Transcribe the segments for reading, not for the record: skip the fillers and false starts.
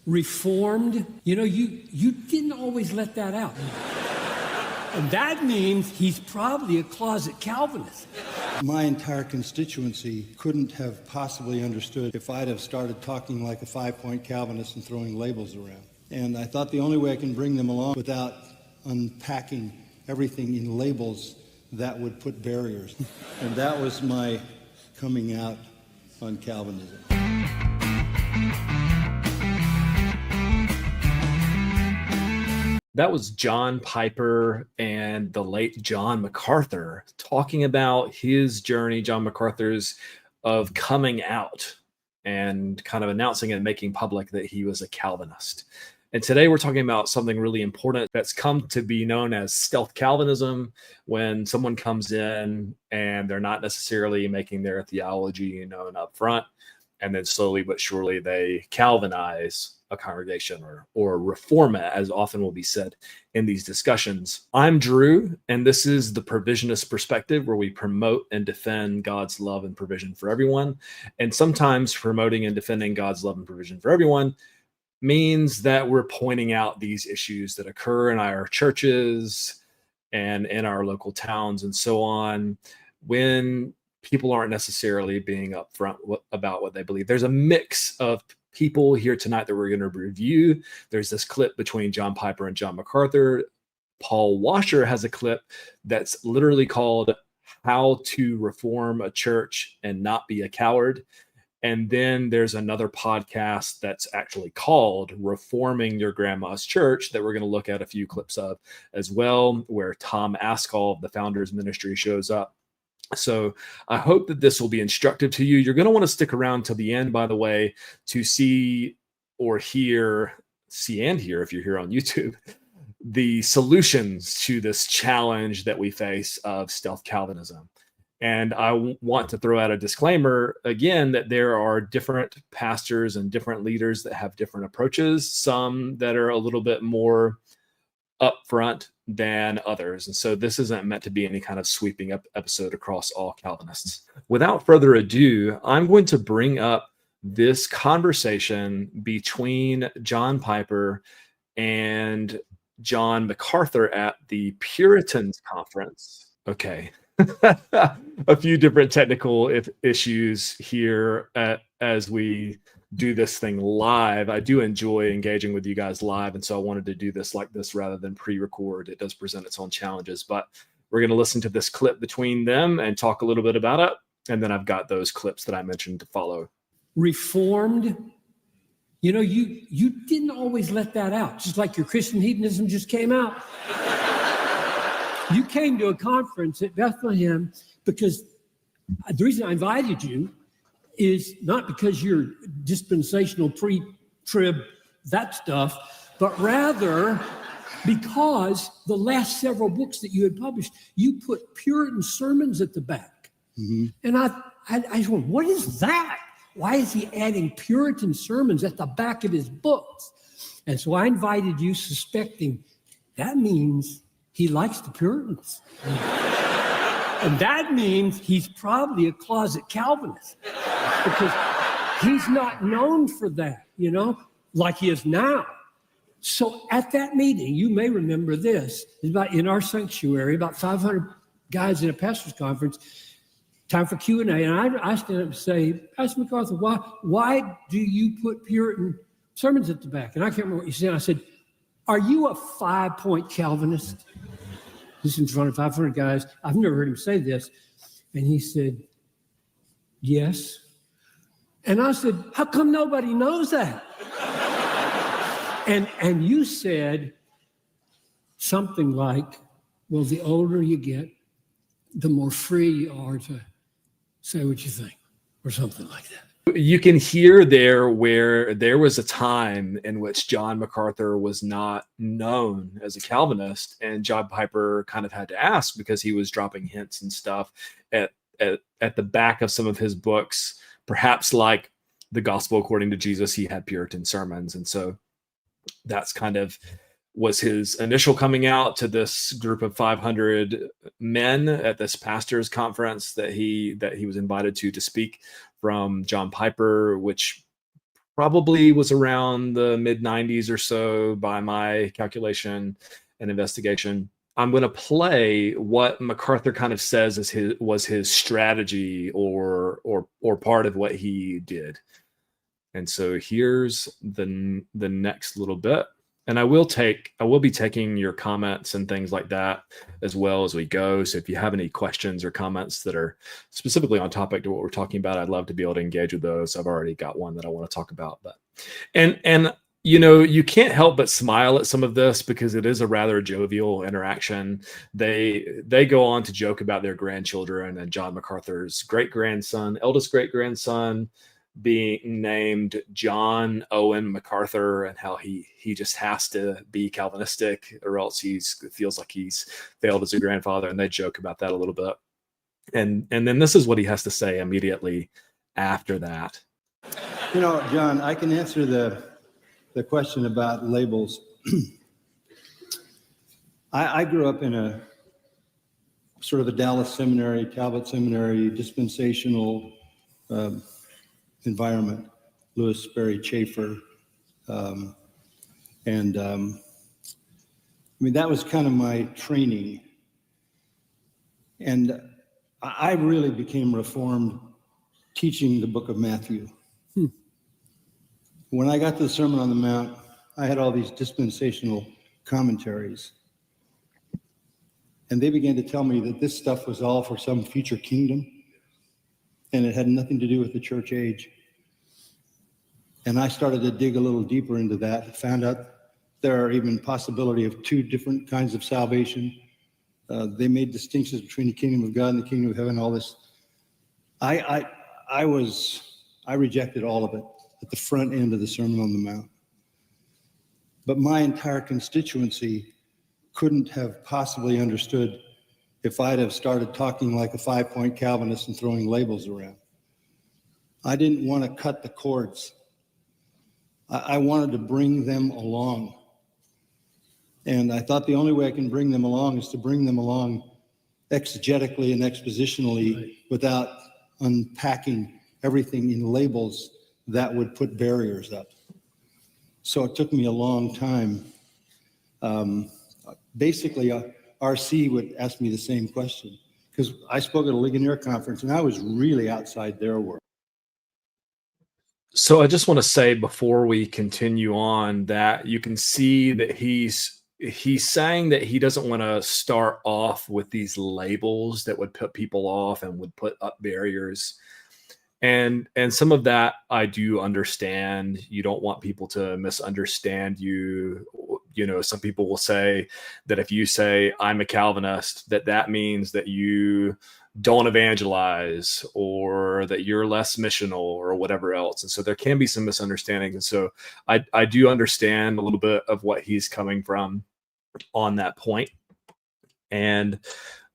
Reformed, you didn't always let that out. And that means he's probably a closet Calvinist. My entire constituency couldn't have possibly understood if I'd have started talking like a 5-point Calvinist and throwing labels around. And I thought the only way I can bring them along without unpacking everything in labels, that would put barriers. And that was my coming out on Calvinism. That was John Piper and the late John MacArthur talking about his journey, John MacArthur's, of coming out and kind of announcing and making public that he was a Calvinist. And today we're talking about something really important that's come to be known as stealth Calvinism, when someone comes in and they're not necessarily making their theology known up front, and then slowly but surely they Calvinize a congregation or reform it, as often will be said in these discussions. I'm Drew, and this is the Provisionist Perspective, where we promote and defend God's love and provision for everyone. And sometimes promoting and defending God's love and provision for everyone means that we're pointing out these issues that occur in our churches and in our local towns and so on, when people aren't necessarily being upfront about what they believe. There's a mix of people here tonight that we're going to review. There's this clip between John Piper and John MacArthur. Paul Washer has a clip that's literally called How to Reform a Church and Not Be a Coward. And then there's another podcast that's actually called Reforming Your Grandma's Church that we're going to look at a few clips of as well, where Tom Ascol of the Founders Ministry shows up. So I hope that this will be instructive to you. You're going to want to stick around till the end, by the way, to see and hear, if you're here on YouTube, the solutions to this challenge that we face of stealth Calvinism. And I want to throw out a disclaimer again that there are different pastors and different leaders that have different approaches, some that are a little bit more upfront than others. And so this isn't meant to be any kind of sweeping up episode across all Calvinists. Without further ado, I'm going to bring up this conversation between John Piper and John MacArthur at the Puritans Conference. Okay. A few different technical issues here as we do this thing live. I do enjoy engaging with you guys live, and so I wanted to do this like this rather than pre-record. It does present its own challenges, but we're going to listen to this clip between them and talk a little bit about it, and then I've got those clips that I mentioned to follow. Reformed, you didn't always let that out, just like your Christian hedonism just came out. You came to a conference at Bethlehem because the reason I invited you is not because you're dispensational, pre-trib, that stuff, but rather because the last several books that you had published, you put Puritan sermons at the back. Mm-hmm. And I just went, what is that? Why is he adding Puritan sermons at the back of his books? And so I invited you suspecting that means he likes the Puritans. And that means he's probably a closet Calvinist, because he's not known for that, like he is now. So at that meeting, you may remember this, in our sanctuary, about 500 guys in a pastor's conference, time for Q&A. And I stand up and say, Pastor MacArthur, why do you put Puritan sermons at the back? And I can't remember what you said. I said, are you a 5-point Calvinist? This is in front of 500 guys. I've never heard him say this. And he said, yes. And I said, how come nobody knows that? And you said something like, well, the older you get, the more free you are to say what you think, or something like that. You can hear there where there was a time in which John MacArthur was not known as a Calvinist, and John Piper kind of had to ask, because he was dropping hints and stuff at the back of some of his books, perhaps like The Gospel According to Jesus, he had Puritan sermons. And so that's kind of was his initial coming out to this group of 500 men at this pastors conference that he was invited to speak from John Piper, which probably was around the mid 90s or so by my calculation and investigation. I'm going to play what MacArthur kind of says was his strategy or part of what he did. And so here's the next little bit. And I will be taking your comments and things like that as well as we go. So if you have any questions or comments that are specifically on topic to what we're talking about, I'd love to be able to engage with those. I've already got one that I want to talk about, but and you know, you can't help but smile at some of this because it is a rather jovial interaction. They go on to joke about their grandchildren and John MacArthur's eldest great grandson being named John Owen MacArthur, and how he just has to be Calvinistic or else feels like he's failed as a grandfather, and they joke about that a little bit. And then this is what he has to say immediately after that. You know, John, I can answer the question about labels. I grew up in a sort of a Dallas seminary, Talbot seminary, dispensational environment. Lewis Sperry Chafer. I mean, that was kind of my training. And I really became reformed teaching the book of Matthew. When I got to the Sermon on the Mount, I had all these dispensational commentaries. And they began to tell me that this stuff was all for some future kingdom, and it had nothing to do with the church age. And I started to dig a little deeper into that, found out there are even possibility of two different kinds of salvation. They made distinctions between the kingdom of God and the kingdom of heaven, all this. I rejected all of it at the front end of the Sermon on the Mount. But my entire constituency couldn't have possibly understood if I'd have started talking like a 5-point Calvinist and throwing labels around. I didn't want to cut the cords. I wanted to bring them along. And I thought the only way I can bring them along is to bring them along exegetically and expositionally without unpacking everything in labels that would put barriers up. So it took me a long time. Basically, RC would ask me the same question because I spoke at a Ligonier conference and I was really outside their world. So I just want to say before we continue on that you can see that he's saying that he doesn't want to start off with these labels that would put people off and would put up barriers. And some of that I do understand. You don't want people to misunderstand you. You know, some people will say that if you say I'm a Calvinist, that means that you don't evangelize or that you're less missional or whatever else. And so there can be some misunderstandings. And so I do understand a little bit of what he's coming from on that point. And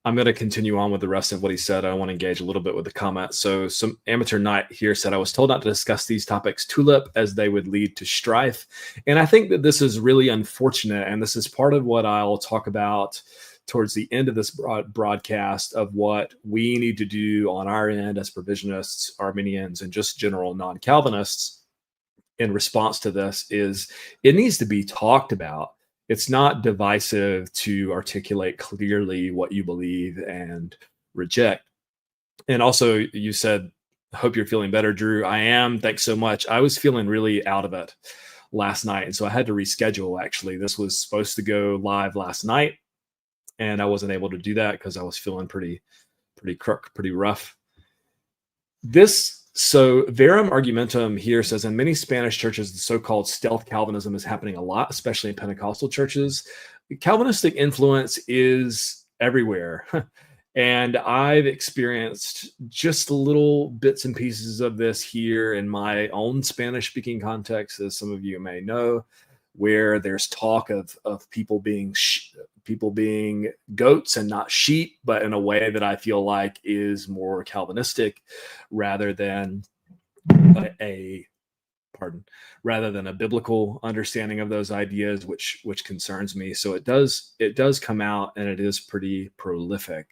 I'm going to continue on with the rest of what he said. I want to engage a little bit with the comments. So some amateur knight here said, I was told not to discuss these topics tulip as they would lead to strife. And I think that this is really unfortunate. And this is part of what I'll talk about towards the end of this broadcast of what we need to do on our end as provisionists, Arminians, and just general non-Calvinists in response to this is it needs to be talked about. It's not divisive to articulate clearly what you believe and reject. And also, you said, hope you're feeling better, Drew. I am. Thanks so much. I was feeling really out of it last night. And so I had to reschedule, actually. This was supposed to go live last night, and I wasn't able to do that because I was feeling pretty rough. So Verum Argumentum here says, in many Spanish churches, the so-called stealth Calvinism is happening a lot, especially in Pentecostal churches. Calvinistic influence is everywhere. And I've experienced just little bits and pieces of this here in my own Spanish-speaking context, as some of you may know, where there's talk of people being goats and not sheep, but in a way that I feel like is more Calvinistic rather than a biblical understanding of those ideas, which concerns me. So it does come out, and it is pretty prolific.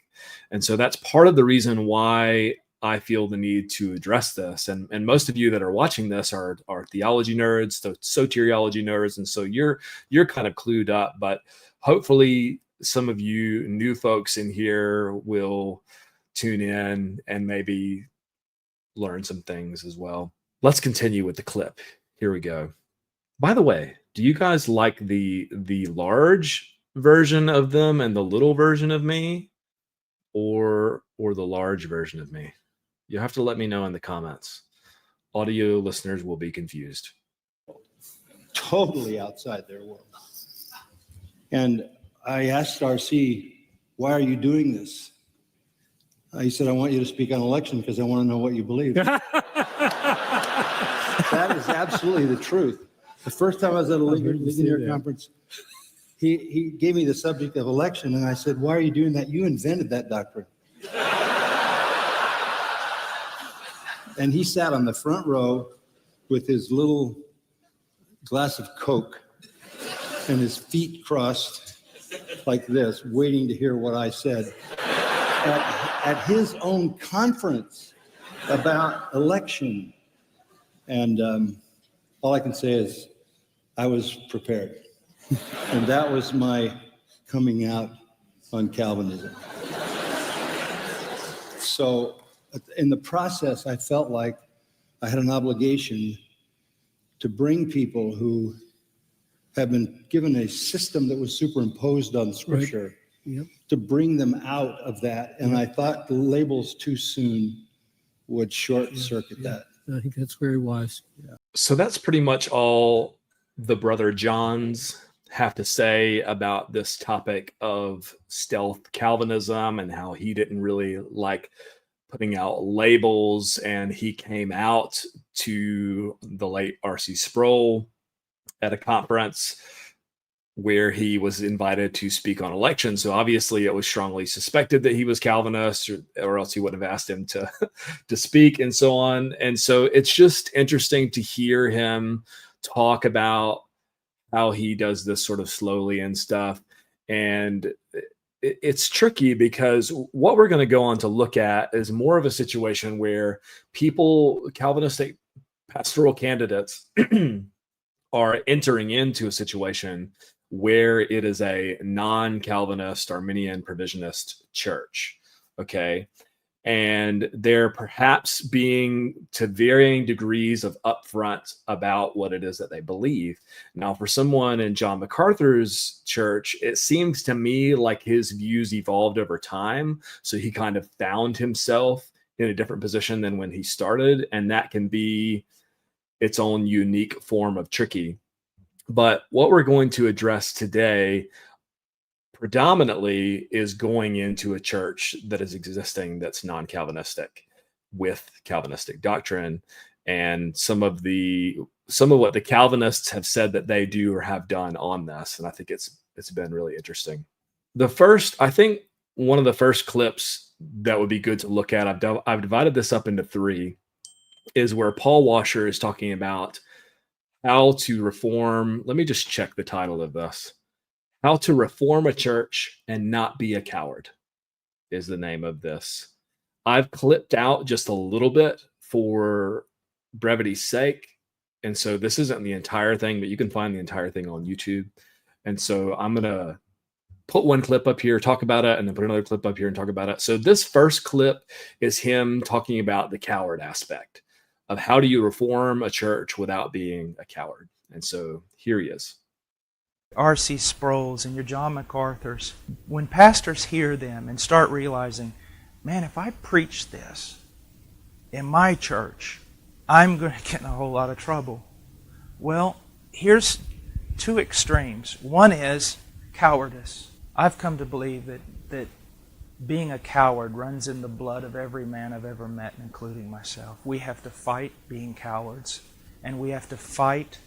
And so that's part of the reason why I feel the need to address this. And most of you that are watching this are theology nerds, so soteriology nerds, and so you're kind of clued up. But hopefully, some of you new folks in here will tune in and maybe learn some things as well. Let's continue with the clip. Here we go. By the way, do you guys like the large version of them and the little version of me, or the large version of me? You have to let me know in the comments. Audio listeners will be confused. Totally outside their world. And I asked RC, why are you doing this? He said, I want you to speak on election because I want to know what you believe. That is absolutely the truth. The first time I was at a Ligonier conference, he gave me the subject of election, and I said, why are you doing that? You invented that doctrine. And he sat on the front row with his little glass of Coke and his feet crossed like this, waiting to hear what I said at his own conference about election. And all I can say is I was prepared. And that was my coming out on Calvinism. So in the process, I felt like I had an obligation to bring people who have been given a system that was superimposed on Scripture, Yep. to bring them out of that. And I thought the labels too soon would short circuit that. I think that's very wise. So that's pretty much all the Brother Johns have to say about this topic of stealth Calvinism and how he didn't really like putting out labels, and he came out to the late R.C. Sproul at a conference where he was invited to speak on election. So obviously it was strongly suspected that he was Calvinist, or else he would have asked him to speak and so on. And so it's just interesting to hear him talk about how he does this sort of slowly and stuff. And it's tricky because what we're going to go on to look at is more of a situation where people, Calvinistic pastoral candidates, are entering into a situation where it is a non-Calvinist, Arminian, Provisionist church, okay? And they're perhaps being to varying degrees of upfront about what it is that they believe. Now, for someone in John MacArthur's church, it seems to me like his views evolved over time. So he kind of found himself in a different position than when he started, and that can be its own unique form of tricky. But what we're going to address today predominantly is going into a church that is existing that's non-Calvinistic with Calvinistic doctrine, and some of what the Calvinists have said that they do or have done on this. And I think it's been really interesting. I think one of the first clips that would be good to look at, I've divided this up into 3, is where Paul Washer is talking about how to reform. Let me just check the title of this. How to Reform a Church and Not Be a Coward is the name of this. I've clipped out just a little bit for brevity's sake. And so this isn't the entire thing, but you can find the entire thing on YouTube. And so I'm going to put one clip up here, talk about it, and then put another clip up here and talk about it. So this first clip is him talking about the coward aspect of how do you reform a church without being a coward. And so here he is. R.C. Sproul's and your John MacArthur's, when pastors hear them and start realizing, man, if I preach this in my church, I'm going to get in a whole lot of trouble. Well, here's 2 extremes. One is cowardice. I've come to believe that being a coward runs in the blood of every man I've ever met, including myself. We have to fight being cowards, and we have to fight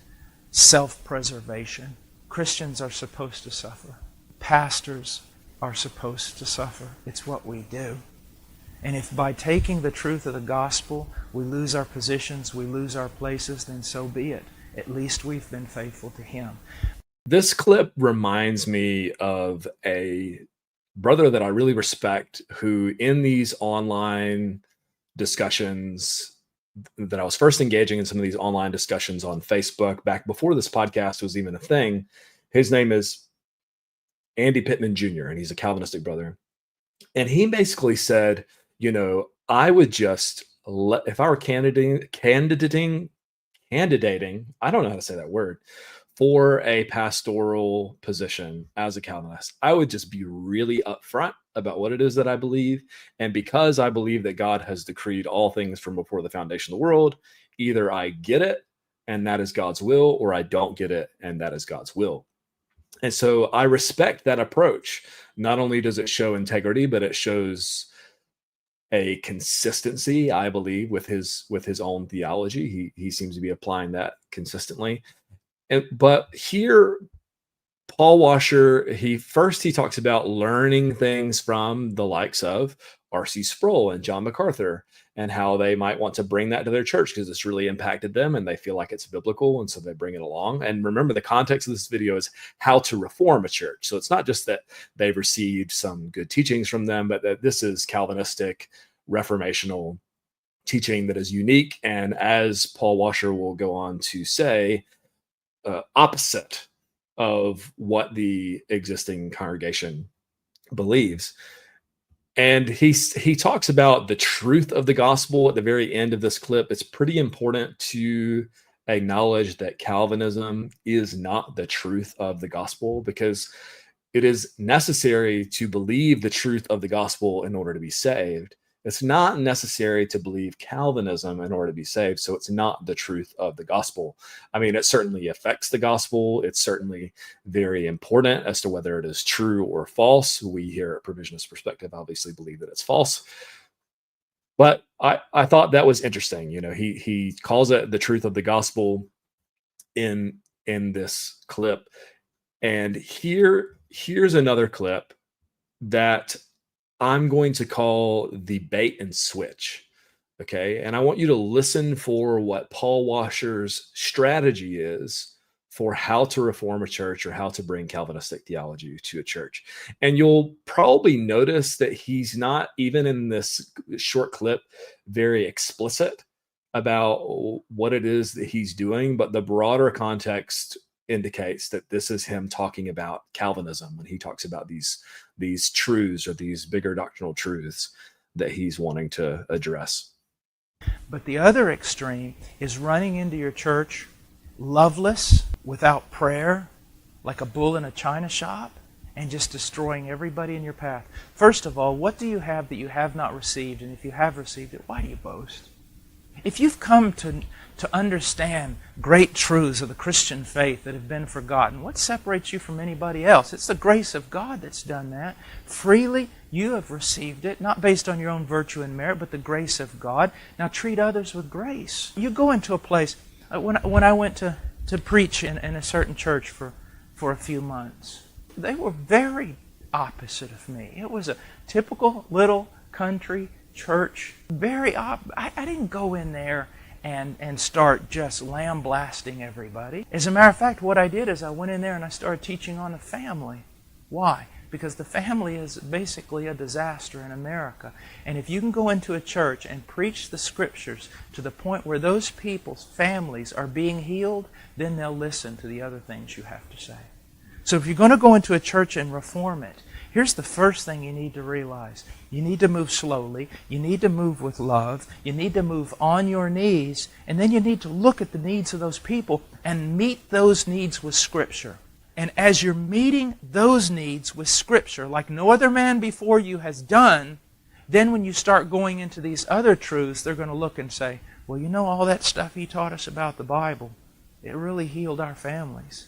self-preservation. Christians are supposed to suffer. Pastors are supposed to suffer. It's what we do. And if by taking the truth of the gospel we lose our positions, we lose our places, then so be it. At least we've been faithful to Him. This clip reminds me of a brother that I really respect, who in these online discussions that I was first engaging in some of these online discussions on Facebook back before this podcast was even a thing. His name is Andy Pittman Jr., and he's a Calvinistic brother. And he basically said, I would just if I were candidating, I don't know how to say that word, for a pastoral position as a Calvinist, I would just be really upfront about what it is that I believe. And because I believe that God has decreed all things from before the foundation of the world, either I get it and that is God's will, or I don't get it and that is God's will. And so I respect that approach. Not only does it show integrity, but it shows a consistency, I believe, with his own theology. He seems to be applying that consistently. But here, Paul Washer, he talks about learning things from the likes of R.C. Sproul and John MacArthur, and how they might want to bring that to their church because it's really impacted them and they feel like it's biblical, and so they bring it along. And remember, the context of this video is how to reform a church. So it's not just that they've received some good teachings from them, but that this is Calvinistic, reformational teaching that is unique, and as Paul Washer will go on to say, opposite of what the existing congregation believes. And he talks about the truth of the gospel at the very end of this clip. It's pretty important to acknowledge that Calvinism is not the truth of the gospel, because it is necessary to believe the truth of the gospel in order to be saved. It's not necessary to believe Calvinism in order to be saved, so it's not the truth of the gospel. I mean, it certainly affects the gospel. It's certainly very important as to whether it is true or false. We here at Provisionist Perspective obviously believe that it's false. But I thought that was interesting. He calls it the truth of the gospel in this clip. And here's another clip that I'm going to call the bait and switch. Okay. And I want you to listen for what Paul Washer's strategy is for how to reform a church or how to bring Calvinistic theology to a church. And you'll probably notice that he's not, even in this short clip, very explicit about what it is that he's doing, but the broader context indicates that this is him talking about Calvinism when he talks about these truths, or these bigger doctrinal truths that he's wanting to address. But the other extreme is running into your church loveless, without prayer, like a bull in a china shop, and just destroying everybody in your path. First of all, what do you have that you have not received? And if you have received it, why do you boast? If you've come to understand great truths of the Christian faith that have been forgotten, what separates you from anybody else? It's the grace of God that's done that. Freely you have received it, not based on your own virtue and merit, but the grace of God. Now treat others with grace. You go into a place, when I went to preach in a certain church for a few months, they were very opposite of me. It was a typical little country church. I didn't go in there and start just lambasting everybody. As a matter of fact, what I did is I went in there and I started teaching on the family. Why? Because the family is basically a disaster in America. And if you can go into a church and preach the Scriptures to the point where those people's families are being healed, then they'll listen to the other things you have to say. So if you're going to go into a church and reform it, here's the first thing you need to realize. You need to move slowly. You need to move with love. You need to move on your knees. And then you need to look at the needs of those people and meet those needs with Scripture. And as you're meeting those needs with Scripture, like no other man before you has done, then when you start going into these other truths, they're going to look and say, well, all that stuff he taught us about the Bible, it really healed our families.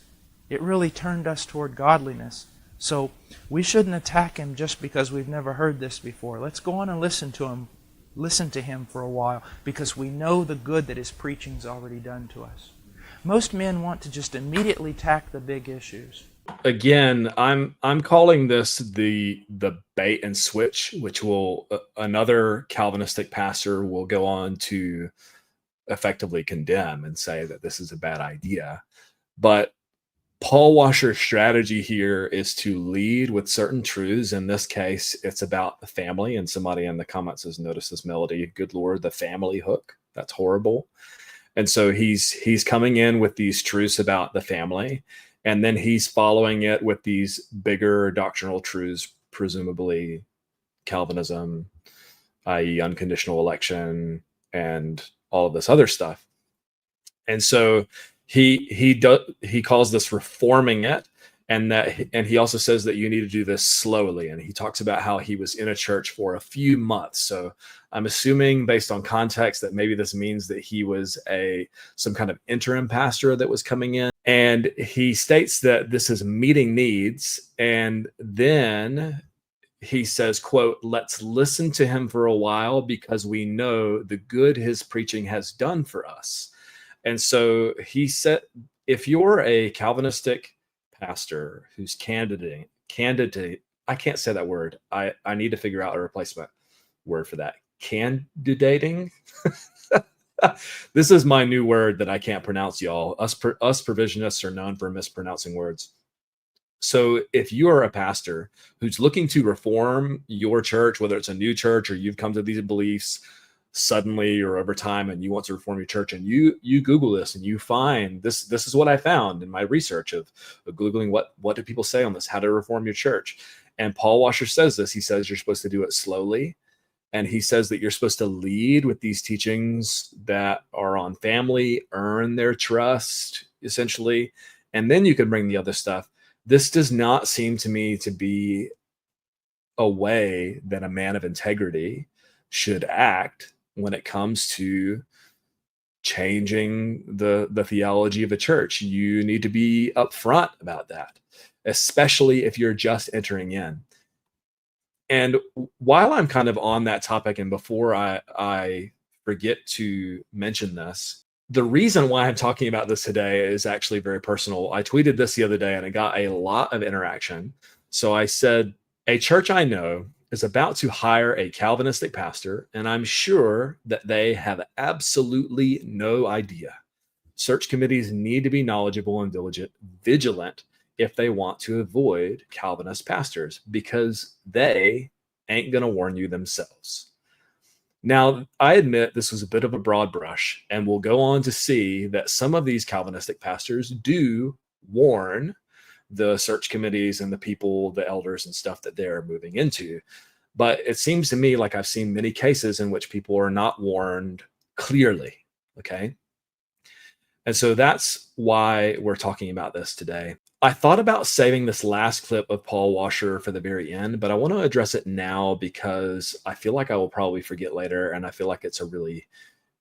It really turned us toward godliness. So we shouldn't attack him just because we've never heard this before. Let's go on and listen to him for a while, because we know the good that his preaching's already done to us. Most men want to just immediately tack the big issues. Again, I'm calling this the bait and switch, which will another Calvinistic pastor will go on to effectively condemn and say that this is a bad idea. But Paul Washer's strategy here is to lead with certain truths. In this case, it's about the family. And somebody in the comments has noticed this melody. Good Lord, the family hook. That's horrible. And so he's coming in with these truths about the family, and then he's following it with these bigger doctrinal truths, presumably Calvinism, i.e. unconditional election, and all of this other stuff. And so he calls this reforming it, and he also says that you need to do this slowly. And he talks about how he was in a church for a few months. So I'm assuming, based on context, that maybe this means that he was some kind of interim pastor that was coming in. And he states that this is meeting needs. And then he says, quote, "Let's listen to him for a while because we know the good his preaching has done for us." And so he said, if you're a Calvinistic pastor who's candidate, I can't say that word. I need to figure out a replacement word for that. Candidating. This is my new word that I can't pronounce, y'all. Us provisionists are known for mispronouncing words. So if you are a pastor who's looking to reform your church, whether it's a new church or you've come to these beliefs suddenly or over time, and you want to reform your church, and you Google this and you find this is what I found in my research of Googling what do people say on this, how to reform your church. And Paul Washer says this. He says you're supposed to do it slowly. And he says that you're supposed to lead with these teachings that are on family, earn their trust, essentially, and then you can bring the other stuff. This does not seem to me to be a way that a man of integrity should act when it comes to changing the theology of the church. You need to be upfront about that, especially if you're just entering in. And while I'm kind of on that topic, and before I forget to mention this, the reason why I'm talking about this today is actually very personal. I tweeted this the other day and it got a lot of interaction. So I said, a church I know is about to hire a Calvinistic pastor, and I'm sure that they have absolutely no idea. Search committees need to be knowledgeable and vigilant if they want to avoid Calvinist pastors, because they ain't going to warn you themselves. Now, I admit this was a bit of a broad brush, and we'll go on to see that some of these Calvinistic pastors do warn the search committees and the people, the elders and stuff that they're moving into. But it seems to me like I've seen many cases in which people are not warned clearly, okay? And so that's why we're talking about this today. I thought about saving this last clip of Paul Washer for the very end, but I want to address it now because I feel like I will probably forget later, and I feel like it's a really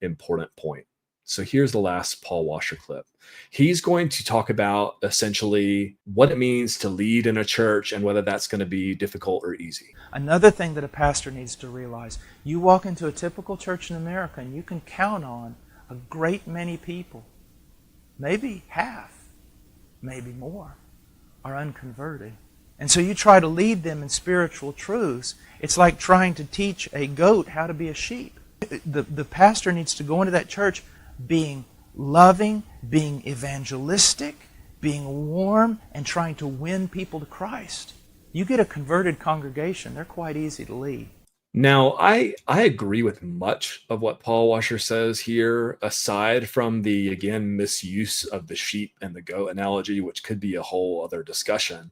important point. So here's the last Paul Washer clip. He's going to talk about essentially what it means to lead in a church and whether that's going to be difficult or easy. Another thing that a pastor needs to realize, you walk into a typical church in America and you can count on a great many people, maybe half, maybe more, are unconverted. And so you try to lead them in spiritual truths. It's like trying to teach a goat how to be a sheep. The pastor needs to go into that church being loving, being evangelistic, being warm, and trying to win people to Christ. You get a converted congregation, they're quite easy to lead. Now, I agree with much of what Paul Washer says here, aside from the, again, misuse of the sheep and the goat analogy, which could be a whole other discussion.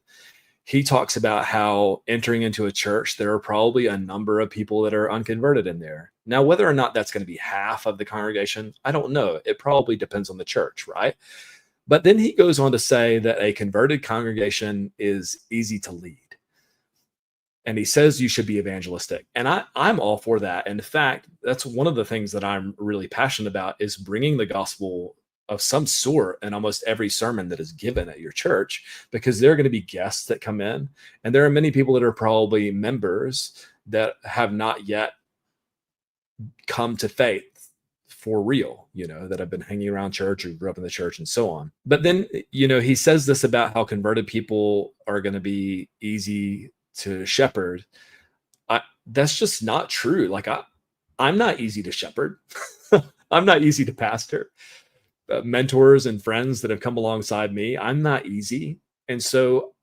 He talks about how entering into a church, there are probably a number of people that are unconverted in there. Now, whether or not that's going to be half of the congregation, I don't know. It probably depends on the church, right? But then he goes on to say that a converted congregation is easy to lead. And he says you should be evangelistic. And I'm all for that. In fact, that's one of the things that I'm really passionate about, is bringing the gospel of some sort in almost every sermon that is given at your church, because there are going to be guests that come in. And there are many people that are probably members that have not yet come to faith for real, that have been hanging around church or grew up in the church and so on. But then, he says this about how converted people are going to be easy to shepherd. That's just not true. Like I'm not easy to shepherd. I'm not easy to pastor. mentors and friends that have come alongside me. I'm not easy. And so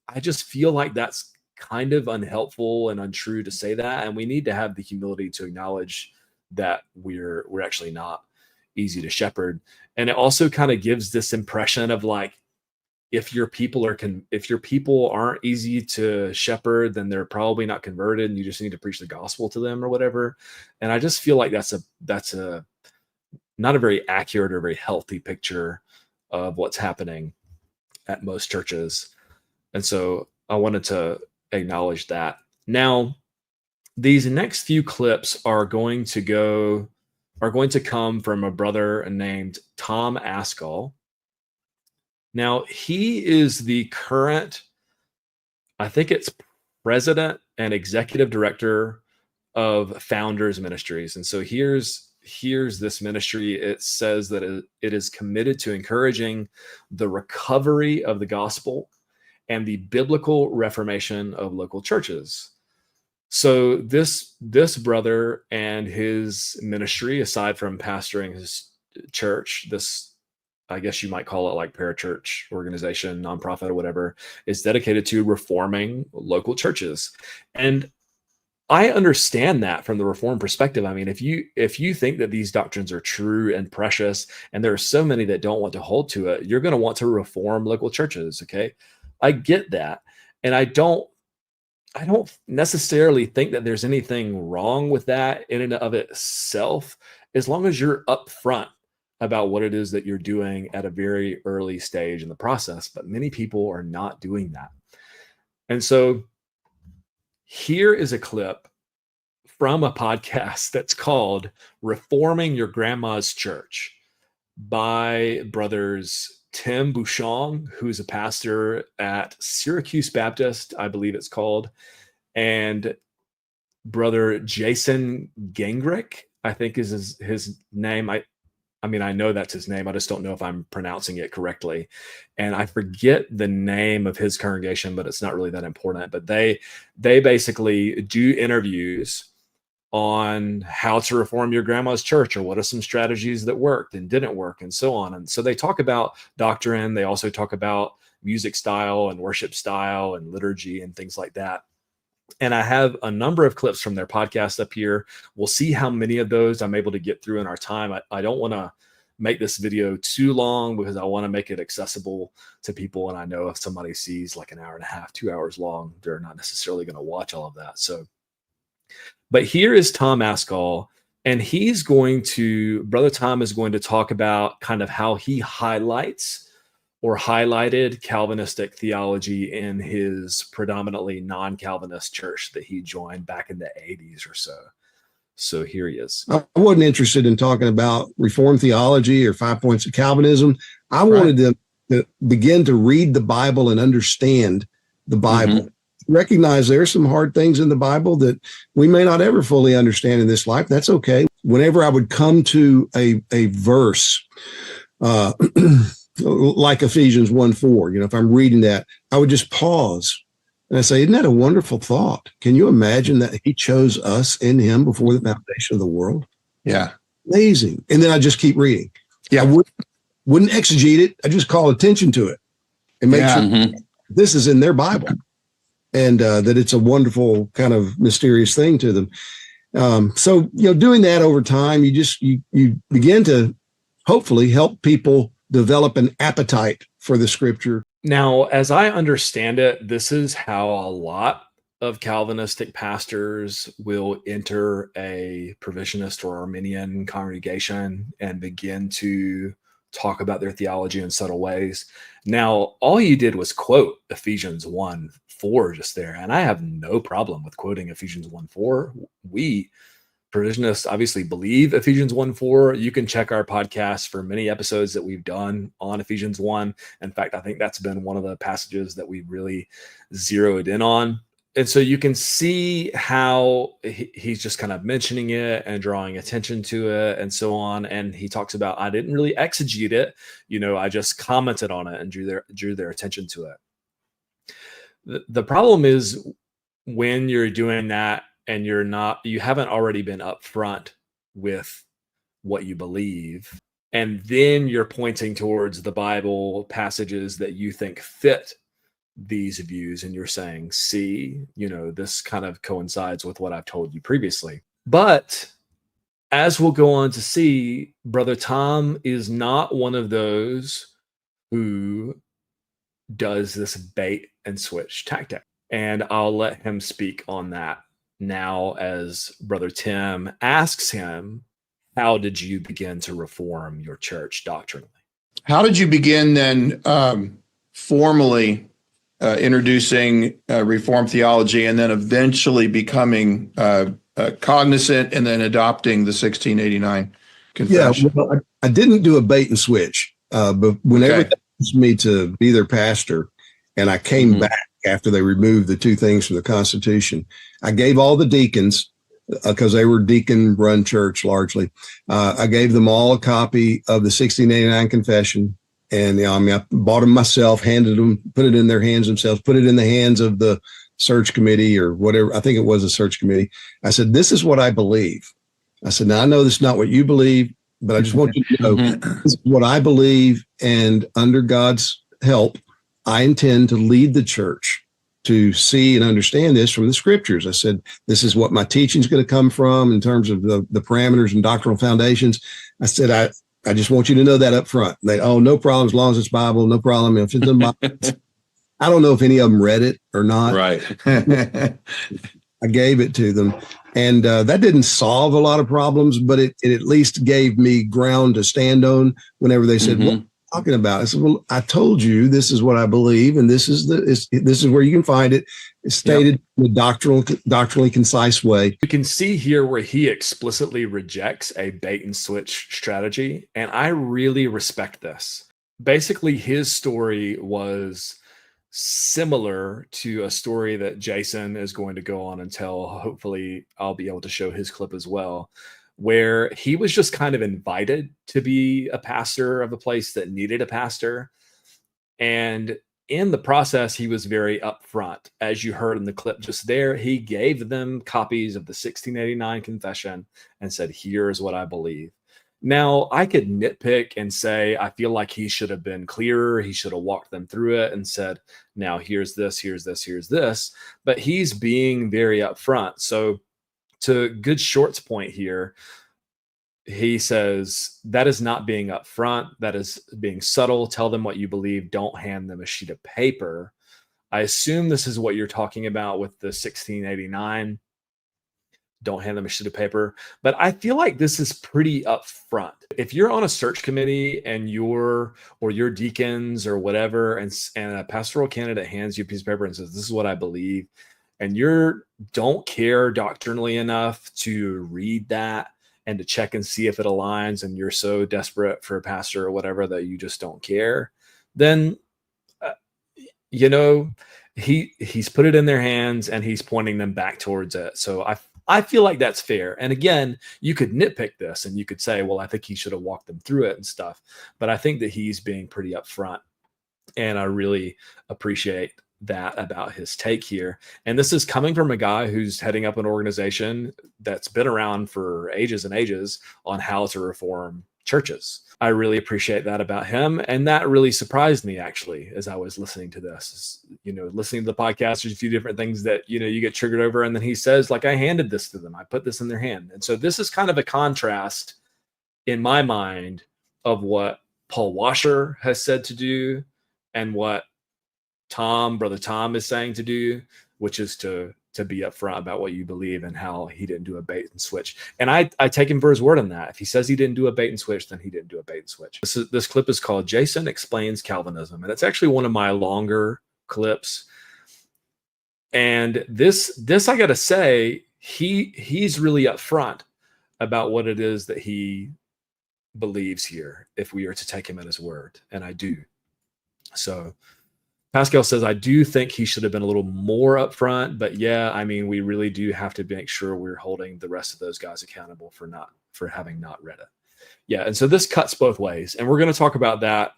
I just feel like that's kind of unhelpful and untrue to say that. And we need to have the humility to acknowledge that we're actually not easy to shepherd. And it also kind of gives this impression of like, if your people aren't easy to shepherd, then they're probably not converted and you just need to preach the gospel to them or whatever. And I just feel like that's a not a very accurate or very healthy picture of what's happening at most churches. And so I wanted to acknowledge that. Now, these next few clips are going to come from a brother named Tom Ascol. Now, he is the current, I think it's president and executive director of Founders Ministries. And so here's this ministry. It says that it is committed to encouraging the recovery of the gospel and the biblical reformation of local churches. So this brother and his ministry, aside from pastoring his church, this, I guess you might call it like parachurch organization, nonprofit or whatever, is dedicated to reforming local churches. And I understand that from the Reformed perspective. I mean, if you think that these doctrines are true and precious, and there are so many that don't want to hold to it, you're going to want to reform local churches. Okay, I get that, and I don't necessarily think that there's anything wrong with that in and of itself, as long as you're upfront about what it is that you're doing at a very early stage in the process. But many people are not doing that, and so here is a clip from a podcast that's called Reforming Your Grandma's Church by brothers Tim Bushong, who's a pastor at Syracuse Baptist, I believe it's called, and brother Jason Gingrich, I think is his name. I mean, I know that's his name. I just don't know if I'm pronouncing it correctly. And I forget the name of his congregation, but it's not really that important. But they basically do interviews on how to reform your grandma's church, or what are some strategies that worked and didn't work, and so on. And so they talk about doctrine. They also talk about music style and worship style and liturgy and things like that. And I have a number of clips from their podcast up here. We'll see how many of those I'm able to get through in our time. I don't want to make this video too long because I want to make it accessible to people. And I know if somebody sees like an hour and a half, 2 hours long, they're not necessarily going to watch all of that. So, but here is Tom Ascol, and Brother Tom is going to talk about kind of how he highlighted Calvinistic theology in his predominantly non-Calvinist church that he joined back in the 80s or so. So here he is. I wasn't interested in talking about Reformed theology or 5 points of Calvinism. I wanted them to begin to read the Bible and understand the Bible. Mm-hmm. Recognize there's some hard things in the Bible that we may not ever fully understand in this life. That's okay. Whenever I would come to a verse, like Ephesians 1:4, if I'm reading that, I would just pause and I say, isn't that a wonderful thought? Can you imagine that he chose us in him before the foundation of the world? Yeah. Amazing. And then I just keep reading. Yeah. I wouldn't exegete it. I just call attention to it and make sure this is in their Bible and that it's a wonderful kind of mysterious thing to them. So, doing that over time, you begin to hopefully help people develop an appetite for the scripture. Now, as I understand it, this is how a lot of Calvinistic pastors will enter a Provisionist or Arminian congregation and begin to talk about their theology in subtle ways. Now, all you did was quote Ephesians 1:4 just there, and I have no problem with quoting Ephesians 1:4. We Provisionists obviously believe Ephesians 1:4. You can check our podcast for many episodes that we've done on Ephesians 1. In fact, I think that's been one of the passages that we really zeroed in on. And so you can see how he's just kind of mentioning it and drawing attention to it and so on. And he talks about, I didn't really exegete it. I just commented on it and drew their attention to it. The problem is when you're doing that and you haven't already been upfront with what you believe, And then you're pointing towards the Bible passages that you think fit these views. And you're saying, see, this kind of coincides with what I've told you previously. But as we'll go on to see, Brother Tom is not one of those who does this bait and switch tactic. And I'll let him speak on that now as Brother Tim asks him, how did you begin to reform your church doctrinally? How did you begin then formally introducing Reformed theology and then eventually becoming cognizant and then adopting the 1689 confession? Yeah, well, I didn't do a bait and switch, but whenever they asked me to be their pastor, and I came back after they removed the two things from the Constitution, I gave all the deacons, because they were deacon-run church largely, I gave them all a copy of the 1689 confession, and I bought them myself, handed them, put it in their hands themselves, put it in the hands of the search committee or whatever. I think it was a search committee. I said, this is what I believe. I said, now I know this is not what you believe, but I just want you to know this is what I believe, and under God's help, I intend to lead the church to see and understand this from the scriptures. I said, this is what my teaching is going to come from in terms of the parameters and doctrinal foundations. I said, I just want you to know that up front. No problem, as long as it's Bible, no problem. If it's in the Bible, I don't know if any of them read it or not. Right. I gave it to them. And that didn't solve a lot of problems, but it at least gave me ground to stand on whenever they said, what are you talking about? I said, well, I told you this is what I believe, and this is where you can find it. It's stated in a doctrinally concise way. You can see here where he explicitly rejects a bait and switch strategy, and I really respect this. Basically, his story was similar to a story that Jason is going to go on and tell. Hopefully, I'll be able to show his clip as well, where he was just kind of invited to be a pastor of a place that needed a pastor. And in the process, he was very upfront. As you heard in the clip just there, he gave them copies of the 1689 confession and said, here's what I believe. Now, I could nitpick and say, I feel like he should have been clearer. He should have walked them through it and said, now here's this, here's this, here's this. But he's being very upfront. So to Good Short's point here, he says, that is not being upfront. That is being subtle. Tell them what you believe. Don't hand them a sheet of paper. I assume this is what you're talking about with the 1689. Don't hand them a sheet of paper. But I feel like this is pretty upfront. If you're on a search committee and your deacons or whatever, and a pastoral candidate hands you a piece of paper and says, this is what I believe, and you don't care doctrinally enough to read that and to check and see if it aligns, and you're so desperate for a pastor or whatever that you just don't care, then, he's put it in their hands and he's pointing them back towards it. So I feel like that's fair. And again, you could nitpick this and you could say, well, I think he should have walked them through it and stuff. But I think that he's being pretty upfront. And I really appreciate that about his take here. And this is coming from a guy who's heading up an organization that's been around for ages and ages on how to reform churches. I really appreciate that about him. And that really surprised me, actually, as I was listening to this. Listening to the podcast, there's a few different things that, you get triggered over. And then he says, like, I handed this to them. I put this in their hand. And so this is kind of a contrast in my mind of what Paul Washer has said to do and what Brother Tom is saying to do, which is to be upfront about what you believe and how he didn't do a bait and switch. And I take him for his word on that. If he says he didn't do a bait and switch, then he didn't do a bait and switch. This clip is called Jason Explains Calvinism. And it's actually one of my longer clips. And this I got to say, he's really upfront about what it is that he believes here, if we are to take him at his word. And I do. So Pascal says, I do think he should have been a little more upfront, but yeah, we really do have to make sure we're holding the rest of those guys accountable for having not read it. Yeah. And so this cuts both ways. And we're going to talk about that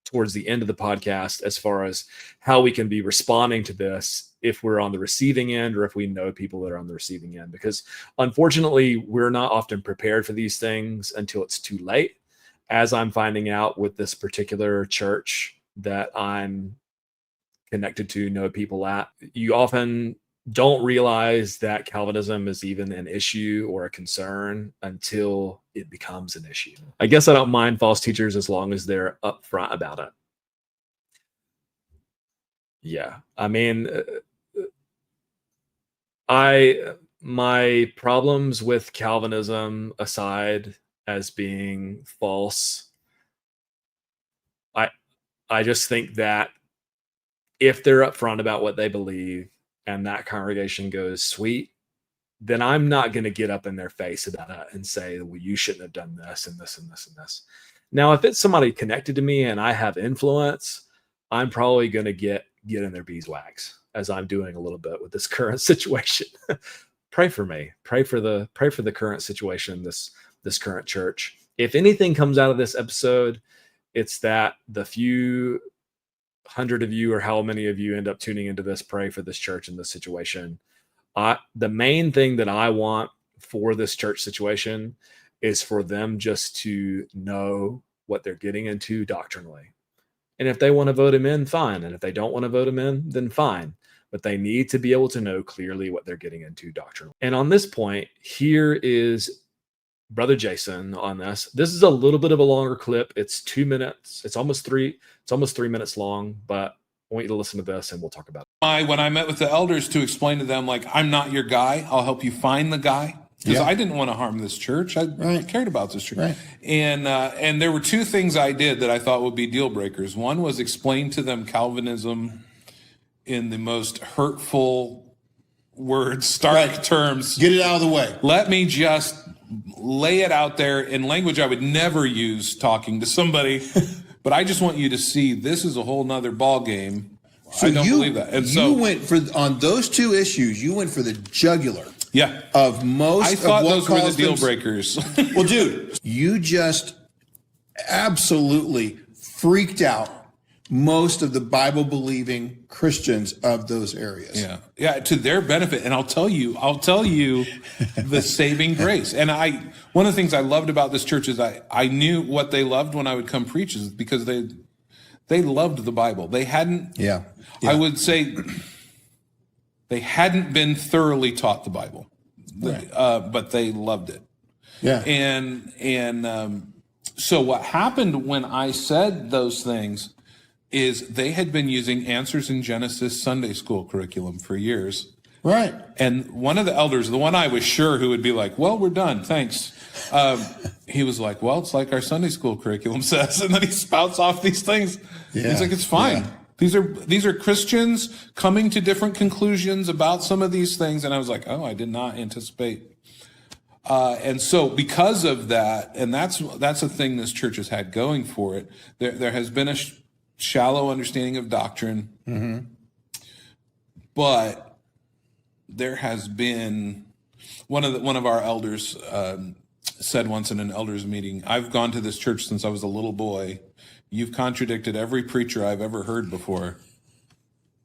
towards the end of the podcast, as far as how we can be responding to this if we're on the receiving end or if we know people that are on the receiving end, because unfortunately we're not often prepared for these things until it's too late. as I'm finding out with this particular church that I'm connected to, know people at, you often don't realize that Calvinism is even an issue or a concern until it becomes an issue. I guess I don't mind false teachers as long as they're upfront about it. Yeah, I mean, my problems with Calvinism aside as being false, I just think that if they're upfront about what they believe and that congregation goes, sweet, then I'm not going to get up in their face about it and say, well, you shouldn't have done this and this and this and this. Now, if it's somebody connected to me and I have influence, I'm probably going to get in their beeswax, as I'm doing a little bit with this current situation. Pray for me. Pray for the current situation, this current church. If anything comes out of this episode, it's that the few hundred of you or how many of you end up tuning into this, pray for this church in this situation. The main thing that I want for this church situation is for them just to know what they're getting into doctrinally. And if they want to vote him in, fine. And if they don't want to vote him in, then fine. But they need to be able to know clearly what they're getting into doctrinally. And on this point, here is Brother Jason on this. This is a little bit of a longer clip. It's 2 minutes. It's almost 3 minutes long, but I want you to listen to this and we'll talk about it. When I met with the elders to explain to them, like, I'm not your guy. I'll help you find the guy. Because I didn't want to harm this church. I cared about this church. Right. And there were two things I did that I thought would be deal breakers. One was explain to them Calvinism in the most hurtful words, stark terms. Get it out of the way. Let me just lay it out there in language I would never use talking to somebody. But I just want you to see this is a whole nother ball game. So I don't believe that. And you went for, on those two issues, you went for the jugular. Yeah. Of most I thought of what those were the calls deal them, breakers. Well, dude, you just absolutely freaked out most of the Bible believing Christians of those areas. Yeah. Yeah, to their benefit. And I'll tell you the saving grace. And one of the things I loved about this church is I knew what they loved when I would come preach, is because they loved the Bible. They hadn't, I would say, they hadn't been thoroughly taught the Bible, right. But they loved it. Yeah. And so what happened when I said those things is they had been using Answers in Genesis Sunday school curriculum for years. Right. And one of the elders, the one I was sure who would be like, well, we're done, thanks. He was like, well, it's like our Sunday school curriculum says. And then he spouts off these things. Yeah. He's like, it's fine. Yeah. These are Christians coming to different conclusions about some of these things. And I was like, oh, I did not anticipate. And so because of that, and that's a thing this church has had going for it, there has been a shallow understanding of doctrine, but there has been one of our elders said once in an elders meeting, I've gone to this church since I was a little boy. You've contradicted every preacher I've ever heard before,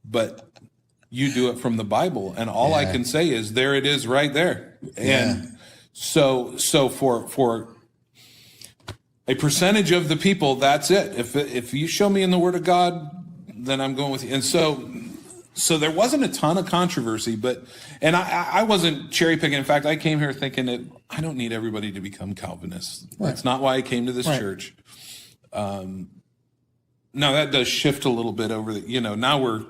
but you do it from the Bible. And all I can say is there it is right there. And so for a percentage of the people, that's it. If you show me in the Word of God, then I'm going with you. And so there wasn't a ton of controversy, and I wasn't cherry picking. In fact, I came here thinking that I don't need everybody to become Calvinists. Right. That's not why I came to this church. Now that does shift a little bit over now we're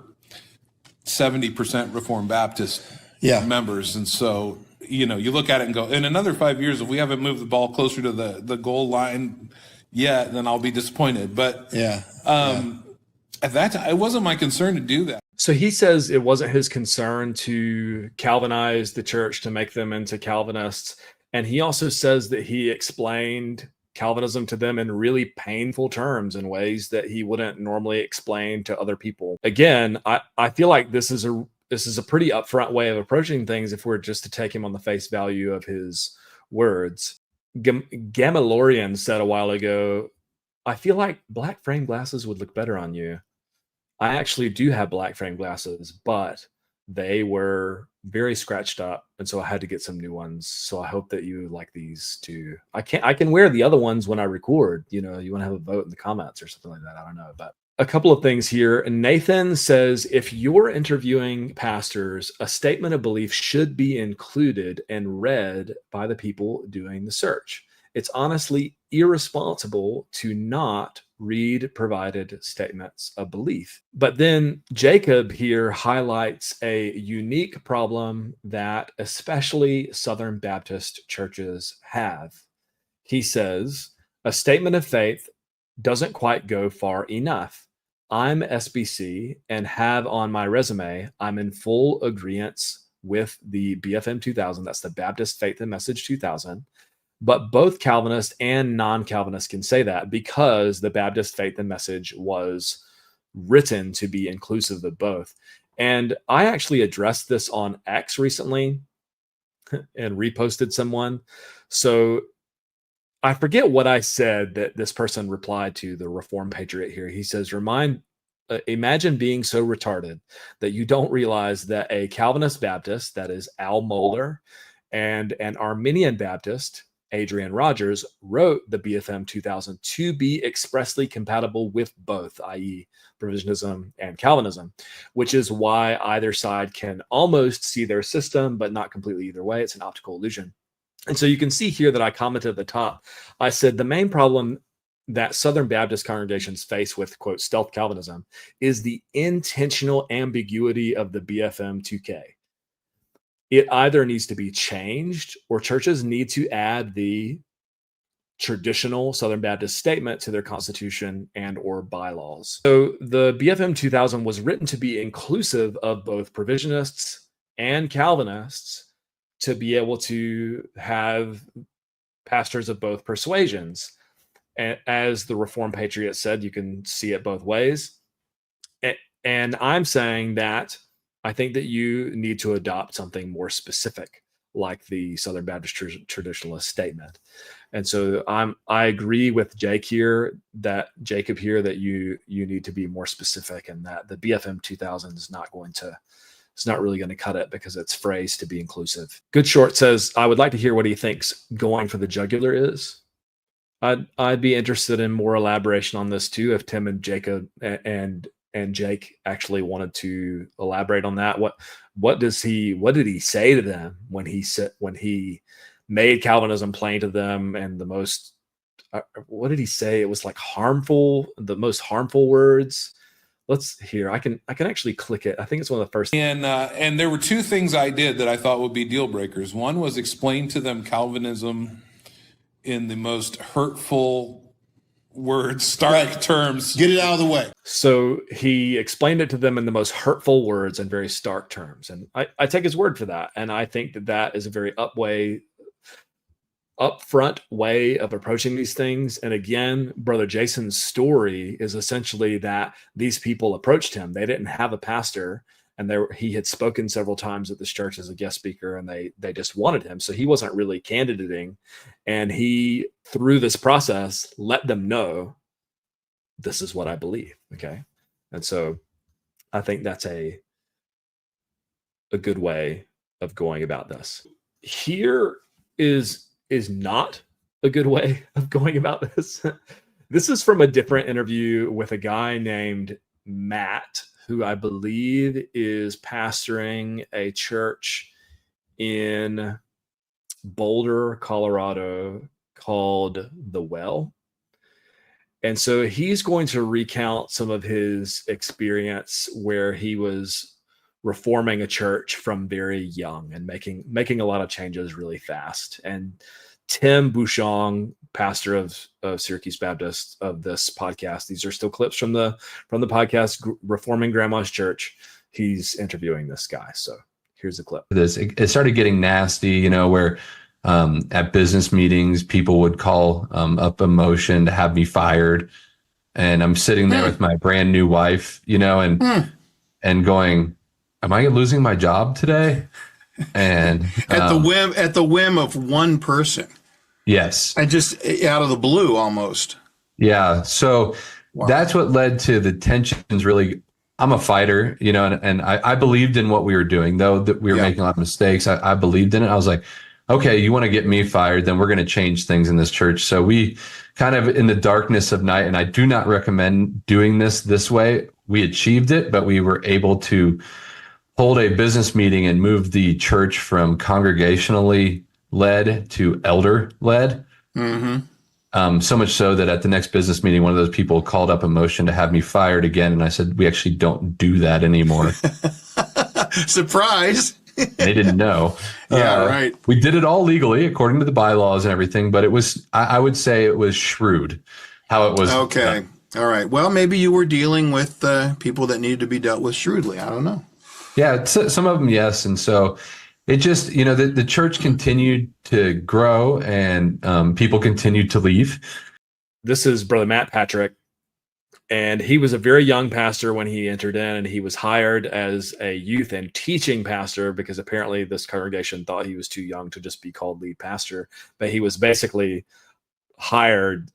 70% Reformed Baptist members. And so, you look at it and go, in another 5 years, if we haven't moved the ball closer to the goal line yet, then I'll be disappointed. But at that time, it wasn't my concern to do that. So he says it wasn't his concern to Calvinize the church, to make them into Calvinists. And he also says that he explained Calvinism to them in really painful terms, in ways that he wouldn't normally explain to other people. Again, I feel like this is a pretty upfront way of approaching things if we're just to take him on the face value of his words. Gamaliel said a while ago, I feel like black frame glasses would look better on you. I actually do have black frame glasses, but they were very scratched up, and so I had to get some new ones. So I hope that you like these too. I can wear the other ones when I record. You want to have a vote in the comments or something like that. I don't know, but a couple of things here. Nathan says, if you're interviewing pastors, a statement of belief should be included and read by the people doing the search. It's honestly irresponsible to not read provided statements of belief. But then Jacob here highlights a unique problem that especially Southern Baptist churches have. He says, a statement of faith doesn't quite go far enough. I'm SBC and have on my resume, I'm in full agreement with the BFM 2000. That's the Baptist Faith and Message 2000. But both Calvinist and non-Calvinist can say that because the Baptist Faith and Message was written to be inclusive of both. And I actually addressed this on X recently and reposted someone. So I forget what I said that this person replied to the Reformed Patriot here. He says, imagine being so retarded that you don't realize that a Calvinist Baptist, that is Al Mohler, and an Arminian Baptist, Adrian Rogers, wrote the BFM 2000 to be expressly compatible with both, i.e. Provisionism and Calvinism, which is why either side can almost see their system, but not completely either way. It's an optical illusion. And so you can see here that I commented at the top. I said the main problem that Southern Baptist congregations face with, quote, stealth Calvinism is the intentional ambiguity of the BFM 2K. It either needs to be changed or churches need to add the traditional Southern Baptist statement to their constitution and or bylaws. So the BFM 2000 was written to be inclusive of both provisionists and Calvinists to be able to have pastors of both persuasions. And as the Reformed Patriot said, you can see it both ways. And I'm saying that I think that you need to adopt something more specific, like the Southern Baptist traditionalist statement. And so I agree with Jacob here that you need to be more specific, and that the BFM 2000 is not really going to cut it because it's phrased to be inclusive. Good Short says, I would like to hear what he thinks going for the jugular is. I'd be interested in more elaboration on this too, if Tim and Jacob and Jake actually wanted to elaborate on that. What did he say to them when he made Calvinism plain to them, and the most what did he say? It was like the most harmful words. Let's hear. I can actually click it. I think it's one of the first. And there were two things I did that I thought would be deal breakers. One was explain to them Calvinism in the most hurtful words, stark terms. Get it out of the way. So he explained it to them in the most hurtful words and very stark terms. And I take his word for that. And I think that is a very upfront way of approaching these things. And again, Brother Jason's story is essentially that these people approached him. They didn't have a pastor, and he had spoken several times at this church as a guest speaker, and they just wanted him. So he wasn't really candidating. And he, through this process, let them know, this is what I believe. Okay. And so I think that's a good way of going about this. Here is not a good way of going about this. This is from a different interview with a guy named Matt, who I believe is pastoring a church in Boulder, Colorado, called The Well. And so he's going to recount some of his experience where he was reforming a church from very young and making a lot of changes really fast. And Tim Bushong, pastor of Syracuse Baptist, of this podcast, these are still clips from the podcast Reforming Grandma's Church. He's interviewing this guy. So here's the clip. It started getting nasty, where at business meetings, people would call up a motion to have me fired. And I'm sitting there with my brand new wife, and going, am I losing my job today? And at the whim of one person. Yes. And just out of the blue almost. Yeah. So that's what led to the tensions really I'm a fighter, you know, and I believed in what we were doing, though that we were making a lot of mistakes. I believed in it. I was like, okay, you want to get me fired, then we're going to change things in this church. So we kind of in the darkness of night, and I do not recommend doing this way. We achieved it, but we were able to hold a business meeting and move the church from congregationally led to elder led. So much so that at the next business meeting, one of those people called up a motion to have me fired again. And I said, we actually don't do that anymore. Surprise. They didn't know. Yeah, right. We did it all legally according to the bylaws and everything, but it was, I would say it was shrewd how it was. Okay. All right. Well, maybe you were dealing with people that needed to be dealt with shrewdly. I don't know. Yeah, some of them, yes. And so it just, you know, the church continued to grow and people continued to leave. This is Brother Matt Patrick, and he was a very young pastor when he entered in, and he was hired as a youth and teaching pastor because apparently this congregation thought he was too young to just be called lead pastor. But he was basically hired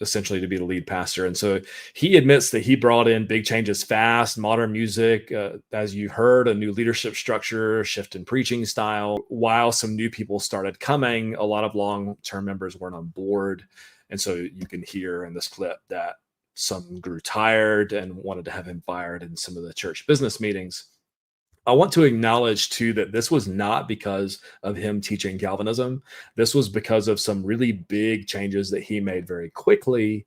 essentially to be the lead pastor. And so he admits that he brought in big changes fast, modern music, as you heard, a new leadership structure, shift in preaching style. While some new people started coming, a lot of long-term members weren't on board. And so you can hear in this clip that some grew tired and wanted to have him fired in some of the church business meetings. I want to acknowledge too that this was not because of him teaching Calvinism. This was because of some really big changes that he made very quickly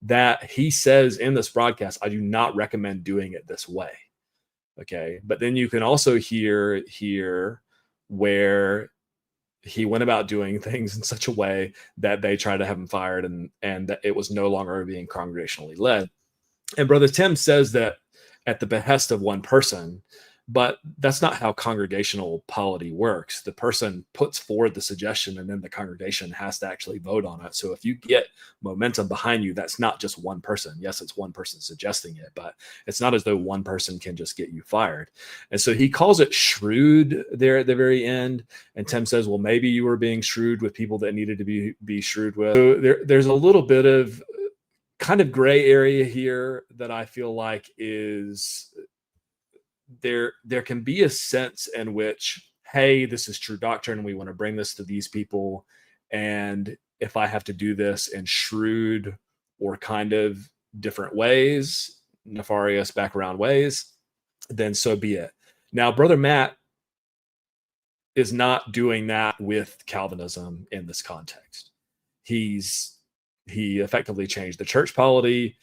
that he says in this broadcast, I do not recommend doing it this way. Okay. But then you can also hear here where he went about doing things in such a way that they tried to have him fired and that it was no longer being congregationally led. And Brother Tim says that at the behest of one person, but that's not how congregational polity works. The person puts forward the suggestion and then the congregation has to actually vote on it. So if you get momentum behind you, that's not just one person. Yes, it's one person suggesting it, but it's not as though one person can just get you fired. And so he calls it shrewd there at the very end. And Tim says, well, maybe you were being shrewd with people that needed to be shrewd with. So there's a little bit of kind of gray area here that I feel like is there can be a sense in which, hey, this is true doctrine. We want to bring this to these people. And if I have to do this in shrewd or kind of different ways, nefarious background ways, then so be it. Now, Brother Matt is not doing that with Calvinism in this context. He effectively changed the church polity.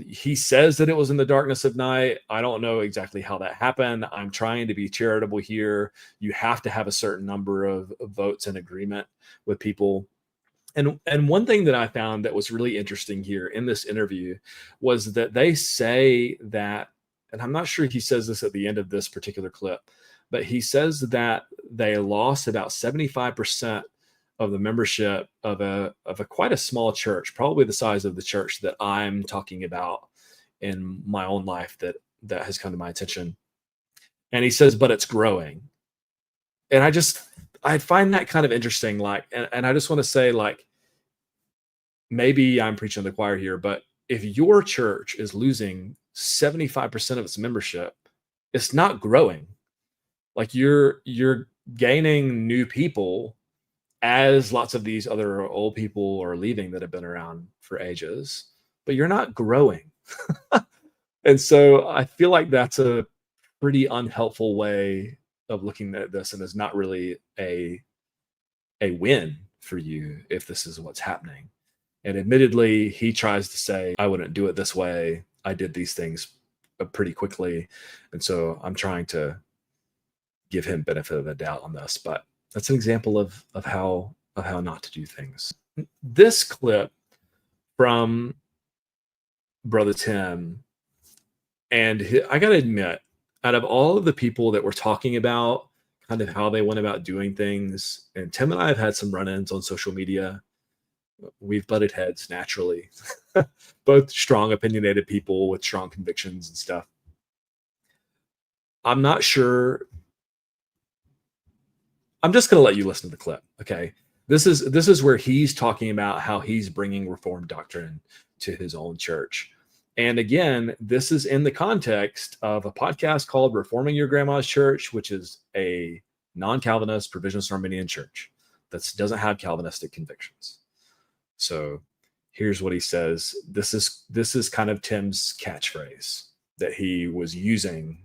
He says that it was in the darkness of night. I don't know exactly how that happened. I'm trying to be charitable here. You have to have a certain number of votes in agreement with people. And one thing that I found that was really interesting here in this interview was that they say that, and I'm not sure he says this at the end of this particular clip, but he says that they lost about 75% of the membership of a quite a small church, probably the size of the church that I'm talking about in my own life that has come to my attention. And he says, but it's growing. And I find that kind of interesting. Like, and I just want to say, like, maybe I'm preaching to the choir here, but if your church is losing 75% of its membership, it's not growing. Like you're gaining new people as lots of these other old people are leaving that have been around for ages, but you're not growing. And so I feel like that's a pretty unhelpful way of looking at this, and is not really a win for you if this is what's happening. And admittedly, he tries to say, I wouldn't do it this way. I did these things pretty quickly. And so I'm trying to give him benefit of the doubt on this, but that's an example of how not to do things. This clip from Brother Tim, and I got to admit, out of all of the people that we're talking about, kind of how they went about doing things, and Tim and I have had some run-ins on social media. We've butted heads naturally, both strong, opinionated people with strong convictions and stuff. I'm not sure. I'm just going to let you listen to the clip. Okay. This is where he's talking about how he's bringing Reformed doctrine to his own church. And again, this is in the context of a podcast called Reforming Your Grandma's Church, which is a non-Calvinist provisionist Arminian church that doesn't have Calvinistic convictions. So here's what he says. This is kind of Tim's catchphrase that he was using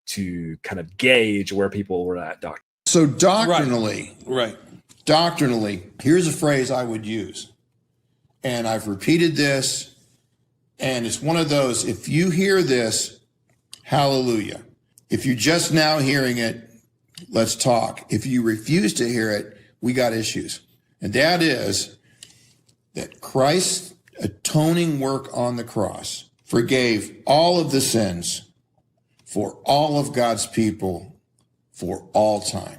to kind of gauge where people were at doctrinally. So doctrinally, Right. doctrinally, here's a phrase I would use. And I've repeated this, and it's one of those, if you hear this, hallelujah. If you're just now hearing it, let's talk. If you refuse to hear it, we got issues. And that is that Christ's atoning work on the cross forgave all of the sins for all of God's people for all time.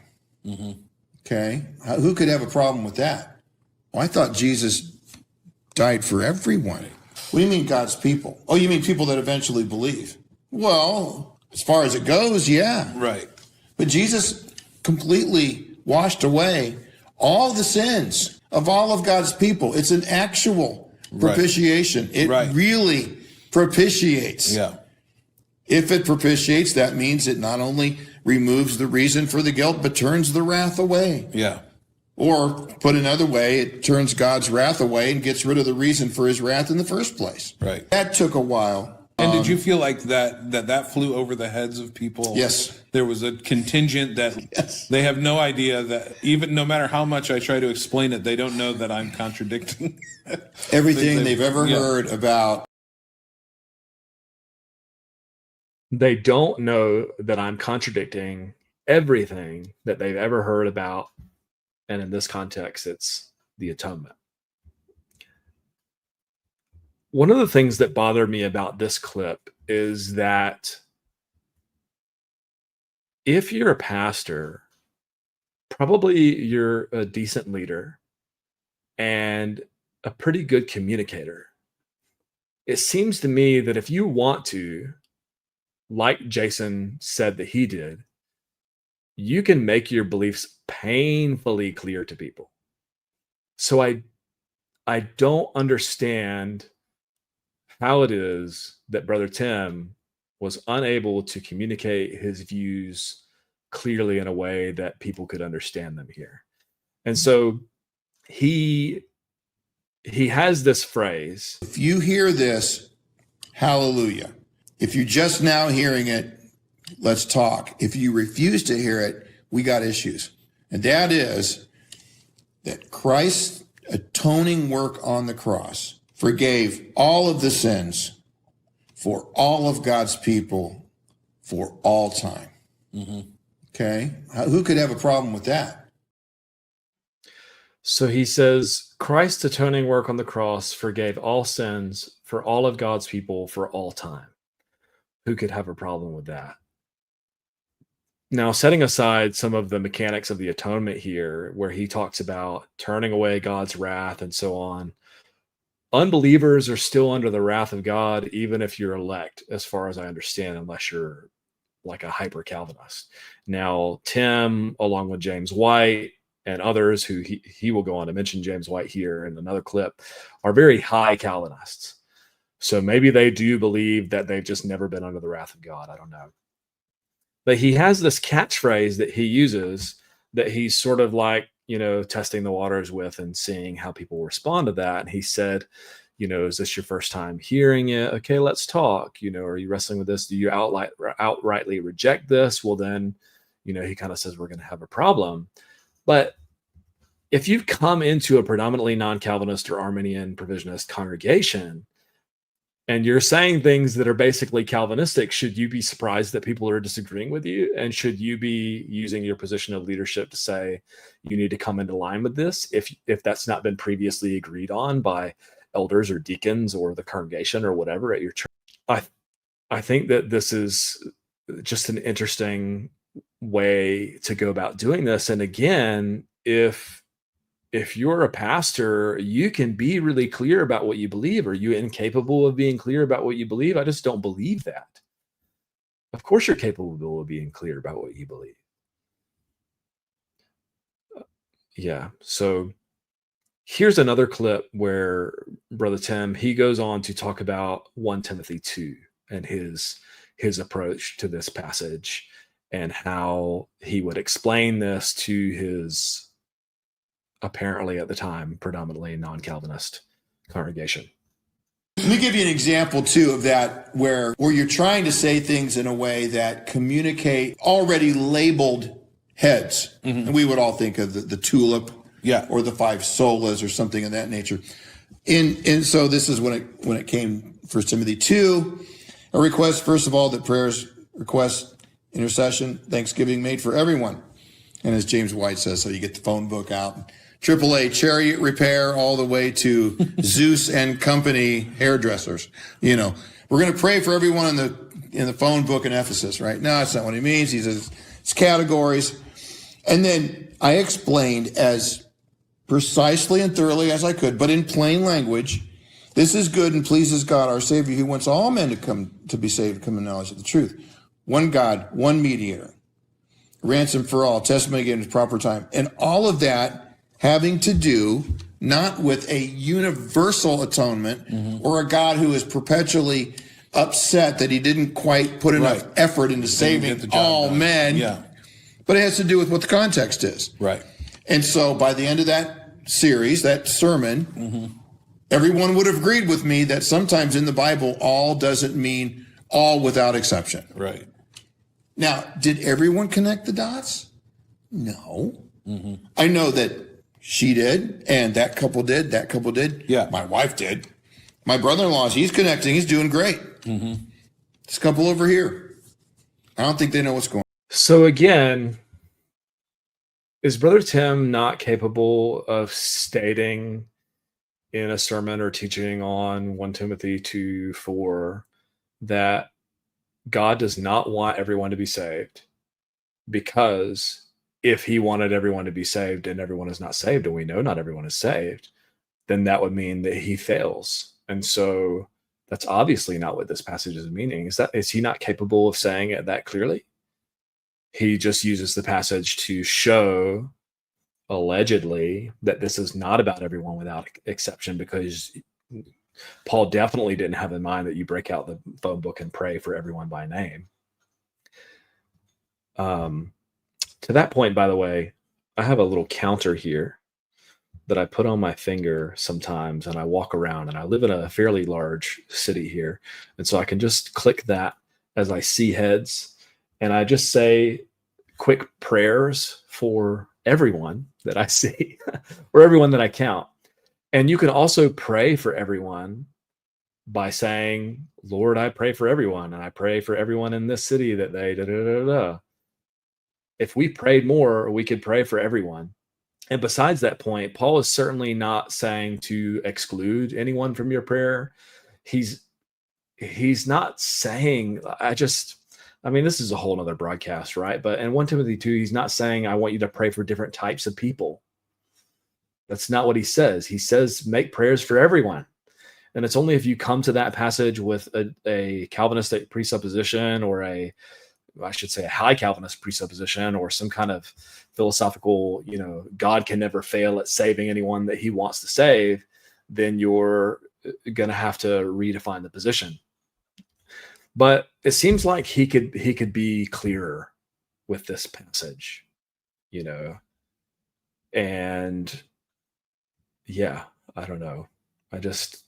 Okay? Who could have a problem with that? Well, I thought Jesus died for everyone. What do you mean God's people? Oh, you mean people that eventually believe? Well, as far as it goes, yeah. Right. But Jesus completely washed away all the sins of all of God's people. It's an actual propitiation. It really propitiates. Yeah. If it propitiates, that means it not only removes the reason for the guilt, but turns the wrath away. Yeah. Or put another way, it turns God's wrath away and gets rid of the reason for his wrath in the first place. Right. That took a while. And did you feel like that flew over the heads of people? Yes. There was a contingent that they have no idea that, even no matter how much I try to explain it, they don't know that I'm contradicting everything they've ever heard about. They don't know that I'm contradicting everything that they've ever heard about. And in this context, it's the atonement. One of the things that bothered me about this clip is that if you're a pastor, probably you're a decent leader and a pretty good communicator. It seems to me that if you want to, like Jason said that he did, you can make your beliefs painfully clear to people. So I don't understand how it is that Brother Tim was unable to communicate his views clearly in a way that people could understand them here. And so he has this phrase. If you hear this, hallelujah. If you're just now hearing it, let's talk. If you refuse to hear it, we got issues. And that is that Christ's atoning work on the cross forgave all of the sins for all of God's people for all time. Okay? Who could have a problem with that? So he says, Christ's atoning work on the cross forgave all sins for all of God's people for all time. Who could have a problem with that? Now, setting aside some of the mechanics of the atonement here, where he talks about turning away God's wrath and so on, unbelievers are still under the wrath of God, even if you're elect, as far as I understand, unless you're like a hyper Calvinist. Now, Tim, along with James White and others who he will go on to mention James White here in another clip, are very high Calvinists. So maybe they do believe that they've just never been under the wrath of God. I don't know. But he has this catchphrase that he uses that he's sort of like, testing the waters with and seeing how people respond to that. And he said, is this your first time hearing it? Okay, let's talk. Are you wrestling with this? Do you outrightly reject this? Well, then, he kind of says we're going to have a problem. But if you've come into a predominantly non-Calvinist or Arminian provisionist congregation, and you're saying things that are basically Calvinistic, should you be surprised that people are disagreeing with you? And should you be using your position of leadership to say you need to come into line with this if that's not been previously agreed on by elders or deacons or the congregation or whatever at your church? I think that this is just an interesting way to go about doing this. And again, if you're a pastor, you can be really clear about what you believe. Are you incapable of being clear about what you believe? I just don't believe that. Of course you're capable of being clear about what you believe. Yeah. So Here's another clip where Brother Tim, he goes on to talk about 1 Timothy 2 and his approach to this passage and how he would explain this to his, apparently at the time, predominantly non-Calvinist congregation. Let me give you an example too of that where you're trying to say things in a way that communicate already labeled heads. And we would all think of the tulip, or the 5 solas or something of that nature. And so this is when it came 1 Timothy 2, a request, first of all, that prayers, requests, intercession, thanksgiving made for everyone. And as James White says, so you get the phone book out, AAA chariot repair all the way to Zeus and Company hairdressers. You know, we're going to pray for everyone in the phone book in Ephesus, right? No, that's not what he means. He says it's categories. And then I explained as precisely and thoroughly as I could, but in plain language, this is good and pleases God, our Savior, who wants all men to be saved, come to knowledge of the truth. One God, one mediator, ransom for all, testimony given at proper time. And all of that having to do not with a universal atonement or a God who is perpetually upset that he didn't quite put enough effort into saving all men, but it has to do with what the context is. Right. And so by the end of that series, that sermon, everyone would have agreed with me that sometimes in the Bible, all doesn't mean all without exception. Right. Now, did everyone connect the dots? No. I know that she did, and that couple did, Yeah. My wife did. My brother-in-law, he's connecting, he's doing great. This couple over here, I don't think they know what's going on. So again, is Brother Tim not capable of stating in a sermon or teaching on 1 Timothy 2:4 that God does not want everyone to be saved, because if he wanted everyone to be saved and everyone is not saved, and we know not everyone is saved, then that would mean that he fails. And so that's obviously not what this passage is meaning. Is he not capable of saying it that clearly? He just uses the passage to show, allegedly, that this is not about everyone without exception, because Paul definitely didn't have in mind that you break out the phone book and pray for everyone by name. To that point, by the way, I have a little counter here that I put on my finger sometimes, and I walk around, and I live in a fairly large city here. And so I can just click that as I see heads, and I just say quick prayers for everyone that I see or everyone that I count. And you can also pray for everyone by saying, Lord, I pray for everyone, and I pray for everyone in this city that they da-da-da-da. If we prayed more, we could pray for everyone. And besides that point, Paul is certainly not saying to exclude anyone from your prayer. He's not saying, I mean, this is a whole nother broadcast, right? But in 1 Timothy 2, he's not saying, I want you to pray for different types of people. That's not what he says. He says, make prayers for everyone. And it's only if you come to that passage with a Calvinistic presupposition, or a high Calvinist presupposition, or some kind of philosophical, God can never fail at saving anyone that he wants to save, then you're going to have to redefine the position. But it seems like he could be clearer with this passage, and yeah, I don't know. I just,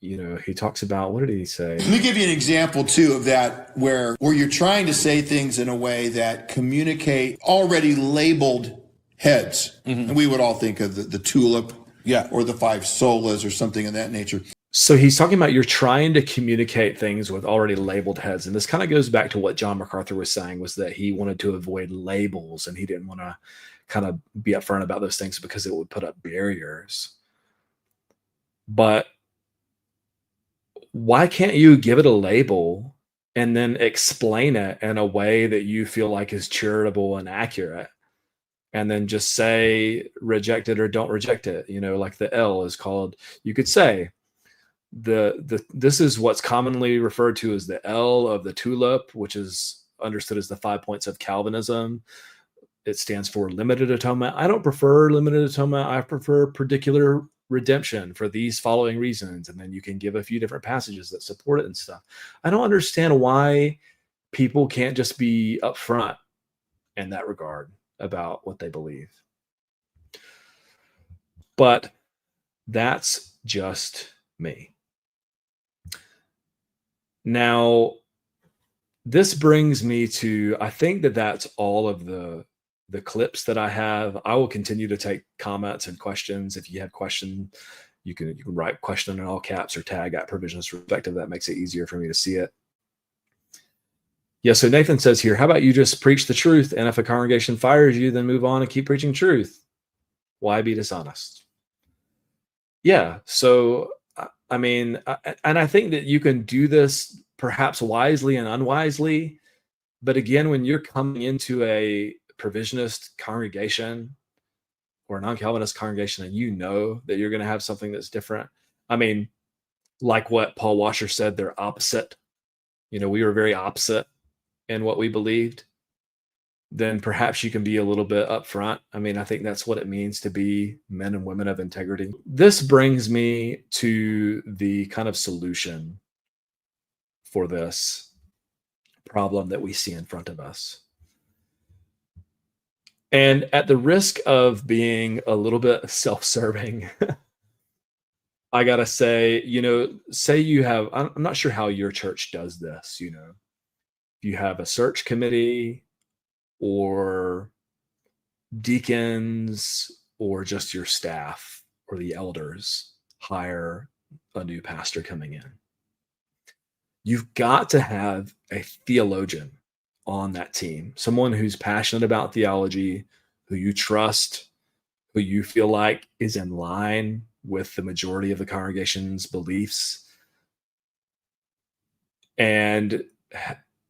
he talks about, what did he say? Let me give you an example too of that where you're trying to say things in a way that communicate already labeled heads. And we would all think of the tulip, or the 5 solas or something of that nature. So he's talking about you're trying to communicate things with already labeled heads. And this kind of goes back to what John MacArthur was saying, was that he wanted to avoid labels, and he didn't want to kind of be upfront about those things because it would put up barriers. But why can't you give it a label and then explain it in a way that you feel like is charitable and accurate? And then just say, reject it or don't reject it. Like the L is called, you could say, this is what's commonly referred to as the L of the tulip, which is understood as the 5 points of Calvinism. it stands for limited atonement. I don't prefer limited atonement. I prefer particular redemption for these following reasons. And then you can give a few different passages that support it and stuff. I don't understand why people can't just be upfront in that regard about what they believe. But that's just me. Now, this brings me to, I think that that's all of the clips that I have. I will continue to take comments and questions. If you have questions, you can write question in all caps or tag at Provisionist Perspective. That makes it easier for me to see it. Yeah, so Nathan says here, how about you just preach the truth, and if a congregation fires you, then move on and keep preaching truth? Why be dishonest? Yeah, so I mean, and I think that you can do this perhaps wisely and unwisely, but again, when you're coming into a provisionist congregation or a non-Calvinist congregation and you know that you're going to have something that's different, I mean, like what Paul Washer said, they're opposite. We were very opposite in what we believed. Then perhaps you can be a little bit upfront. I mean, I think that's what it means to be men and women of integrity. This brings me to the kind of solution for this problem that we see in front of us. And at the risk of being a little bit self-serving, I gotta say, say you have, I'm not sure how your church does this, if you have a search committee or deacons or just your staff or the elders hire a new pastor coming in. You've got to have a theologian on that team, someone who's passionate about theology, who you trust, who you feel like is in line with the majority of the congregation's beliefs, and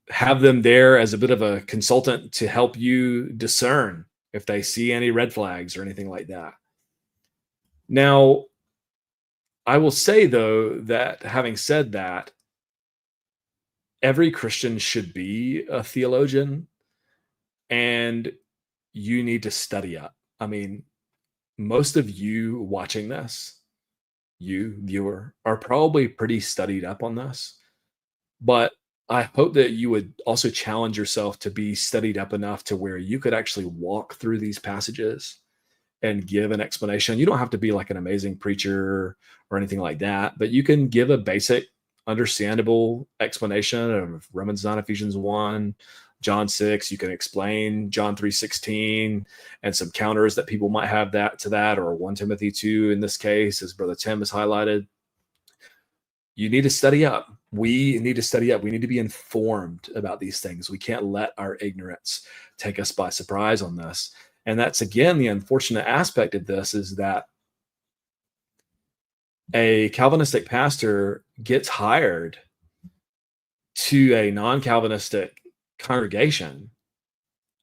have them there as a bit of a consultant to help you discern if they see any red flags or anything like that. Now, I will say, though, that having said that, every Christian should be a theologian, and you need to study up. I mean, most of you watching this, you viewer, are probably pretty studied up on this, but I hope that you would also challenge yourself to be studied up enough to where you could actually walk through these passages and give an explanation. You don't have to be like an amazing preacher or anything like that, but you can give a basic, understandable explanation of Romans 9, Ephesians 1, John 6. You can explain John 3:16 and some counters that people might have to that, or 1 Timothy 2 in this case, as Brother Tim has highlighted. You need to study up. We need to study up. We need to be informed about these things. We can't let our ignorance take us by surprise on this. And that's, again, the unfortunate aspect of this, is that a Calvinistic pastor gets hired to a non-Calvinistic congregation,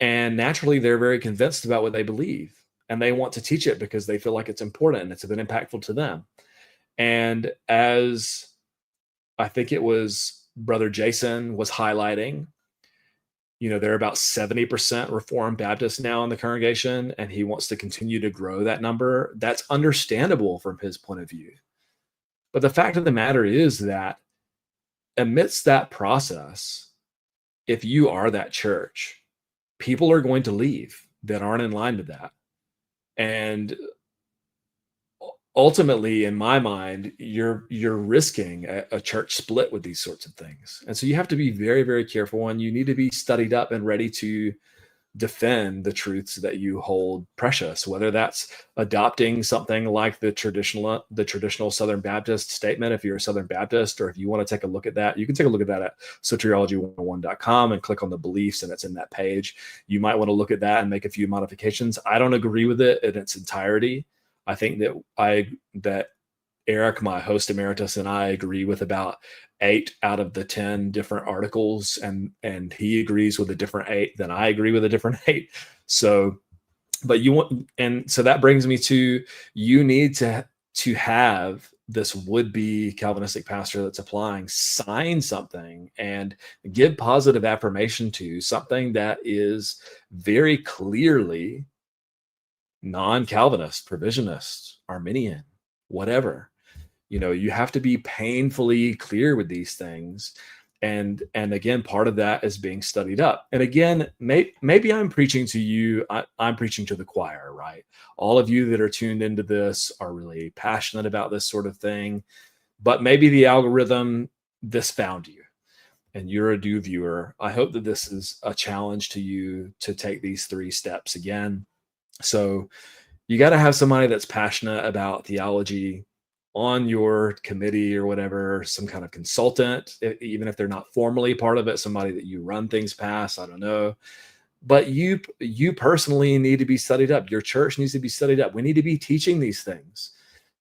and naturally they're very convinced about what they believe, and they want to teach it because they feel like it's important and it's been impactful to them. And as I think it was Brother Jason was highlighting, they're about 70% Reformed Baptist now in the congregation, and he wants to continue to grow that number. That's understandable from his point of view. But the fact of the matter is that amidst that process, if you are that church, people are going to leave that aren't in line with that. And ultimately, in my mind, you're risking a church split with these sorts of things. And so you have to be very, very careful, and you need to be studied up and ready to defend the truths that you hold precious, whether that's adopting something like the traditional Southern Baptist statement, if you're a Southern Baptist, or if you want to take a look at that, you can take a look at that at soteriology101.com and click on the beliefs, and it's in that page. You might want to look at that and make a few modifications. I don't agree with it in its entirety. I think that Eric, my host emeritus, and I agree with about 8 out of the 10 different articles, and he agrees with a different 8 than I agree with a different 8. So, but so that brings me to, you need to have this would-be Calvinistic pastor that's applying sign something and give positive affirmation to something that is very clearly non-Calvinist, provisionist, Arminian, whatever. You have to be painfully clear with these things. And again, part of that is being studied up. And again, maybe I'm preaching to you. I'm preaching to the choir, right? All of you that are tuned into this are really passionate about this sort of thing, but maybe the algorithm, this found you and you're a new viewer. I hope that this is a challenge to you to take these 3 steps again. So you got to have somebody that's passionate about theology on your committee or whatever, some kind of consultant, even if they're not formally part of it, somebody that you run things past, I don't know. But you personally need to be studied up. Your church needs to be studied up. We need to be teaching these things.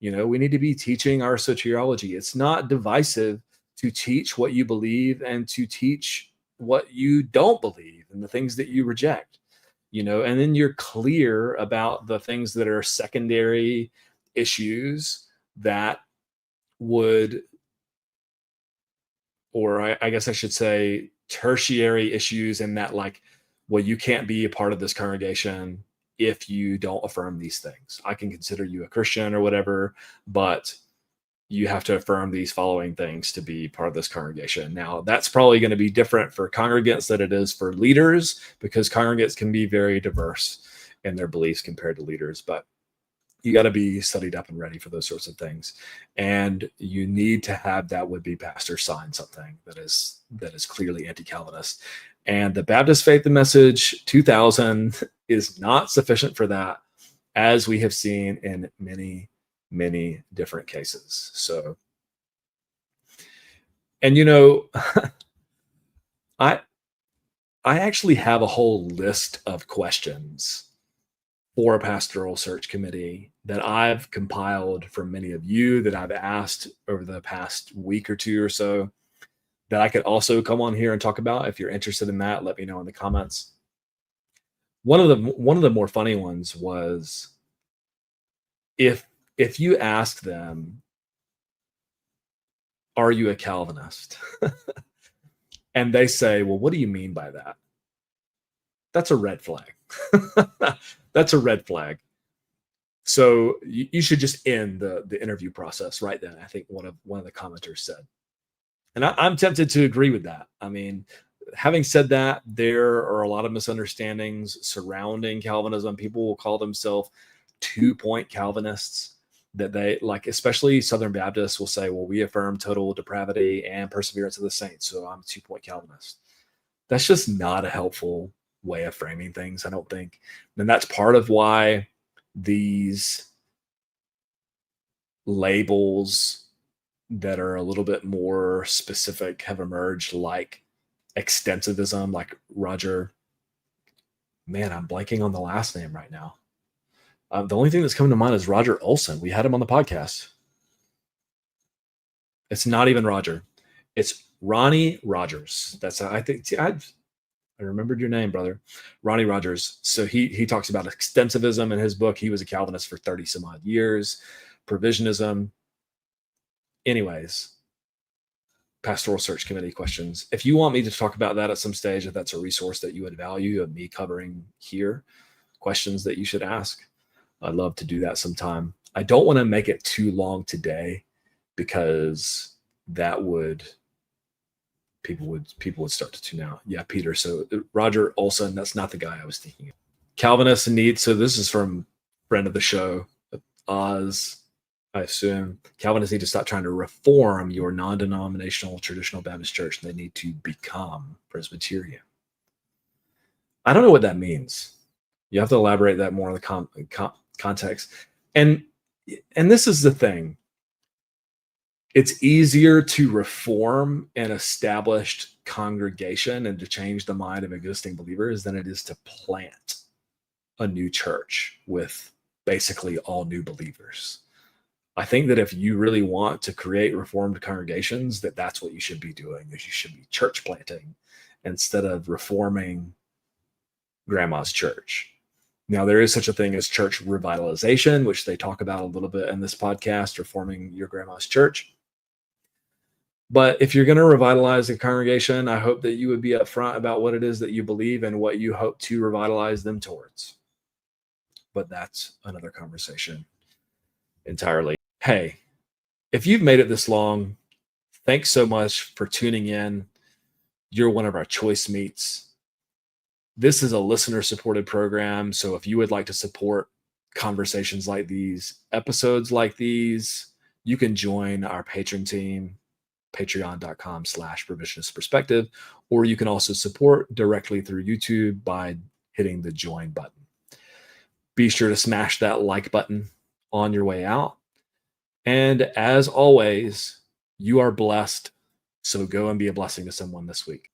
We need to be teaching our soteriology. It's not divisive to teach what you believe and to teach what you don't believe and the things that you reject, and then you're clear about the things that are secondary issues that would, or I guess I should say tertiary issues, in that you can't be a part of this congregation if you don't affirm these things. I can consider you a Christian or whatever, but you have to affirm these following things to be part of this congregation. Now, that's probably going to be different for congregants than it is for leaders, because congregants can be very diverse in their beliefs compared to leaders, but you got to be studied up and ready for those sorts of things. And you need to have that would-be pastor sign something that is clearly anti-Calvinist. And the Baptist Faith and Message 2000 is not sufficient for that, as we have seen in many, many different cases. So, and I actually have a whole list of questions for a pastoral search committee that I've compiled from many of you, that I've asked over the past week or 2 or so, that I could also come on here and talk about. If you're interested in that, let me know in the comments. One of the more funny ones was, if you ask them, are you a Calvinist? And they say, well, what do you mean by that? That's a red flag. That's a red flag. So you should just end the interview process right then, I think one of the commenters said. And I'm tempted to agree with that. I mean, having said that, there are a lot of misunderstandings surrounding Calvinism. People will call themselves 2-point Calvinists, that they especially Southern Baptists will say, well, we affirm total depravity and perseverance of the saints, so I'm a 2-point Calvinist. That's just not a helpful way of framing things, I don't think. And that's part of why these labels that are a little bit more specific have emerged, like extensivism, like Roger. Man, I'm blanking on the last name right now. The only thing that's coming to mind is Roger Olson. We had him on the podcast. It's not even Roger. It's Ronnie Rogers. That's, I think, I remembered your name, brother. Ronnie Rogers. So he talks about extensivism in his book. He was a Calvinist for 30 some odd years. Provisionism. Anyways, pastoral search committee questions. If you want me to talk about that at some stage, if that's a resource that you would value of me covering here, questions that you should ask, I'd love to do that sometime. I don't want to make it too long today, because that would, people would start to tune out. Yeah, Peter. So Roger Olson, that's not the guy I was thinking of. Calvinists need, so this is from friend of the show, Oz, I assume. Calvinists need to stop trying to reform your non-denominational traditional Baptist church. They need to become Presbyterian. I don't know what that means. You have to elaborate that more in the context. And this is the thing. It's easier to reform an established congregation and to change the mind of existing believers than it is to plant a new church with basically all new believers. I think that if you really want to create reformed congregations, that's what you should be doing, is you should be church planting instead of reforming grandma's church. Now, there is such a thing as church revitalization, which they talk about a little bit in this podcast, Reforming Your Grandma's Church. But if you're going to revitalize the congregation, I hope that you would be upfront about what it is that you believe and what you hope to revitalize them towards. But that's another conversation entirely. Hey, if you've made it this long, thanks so much for tuning in. You're one of our choice meats. This is a listener-supported program, so if you would like to support conversations like these, episodes like these, you can join our patron team, patreon.com/Revisionist Perspective, or you can also support directly through YouTube by hitting the join button. Be sure to smash that like button on your way out. And as always, you are blessed, so go and be a blessing to someone this week.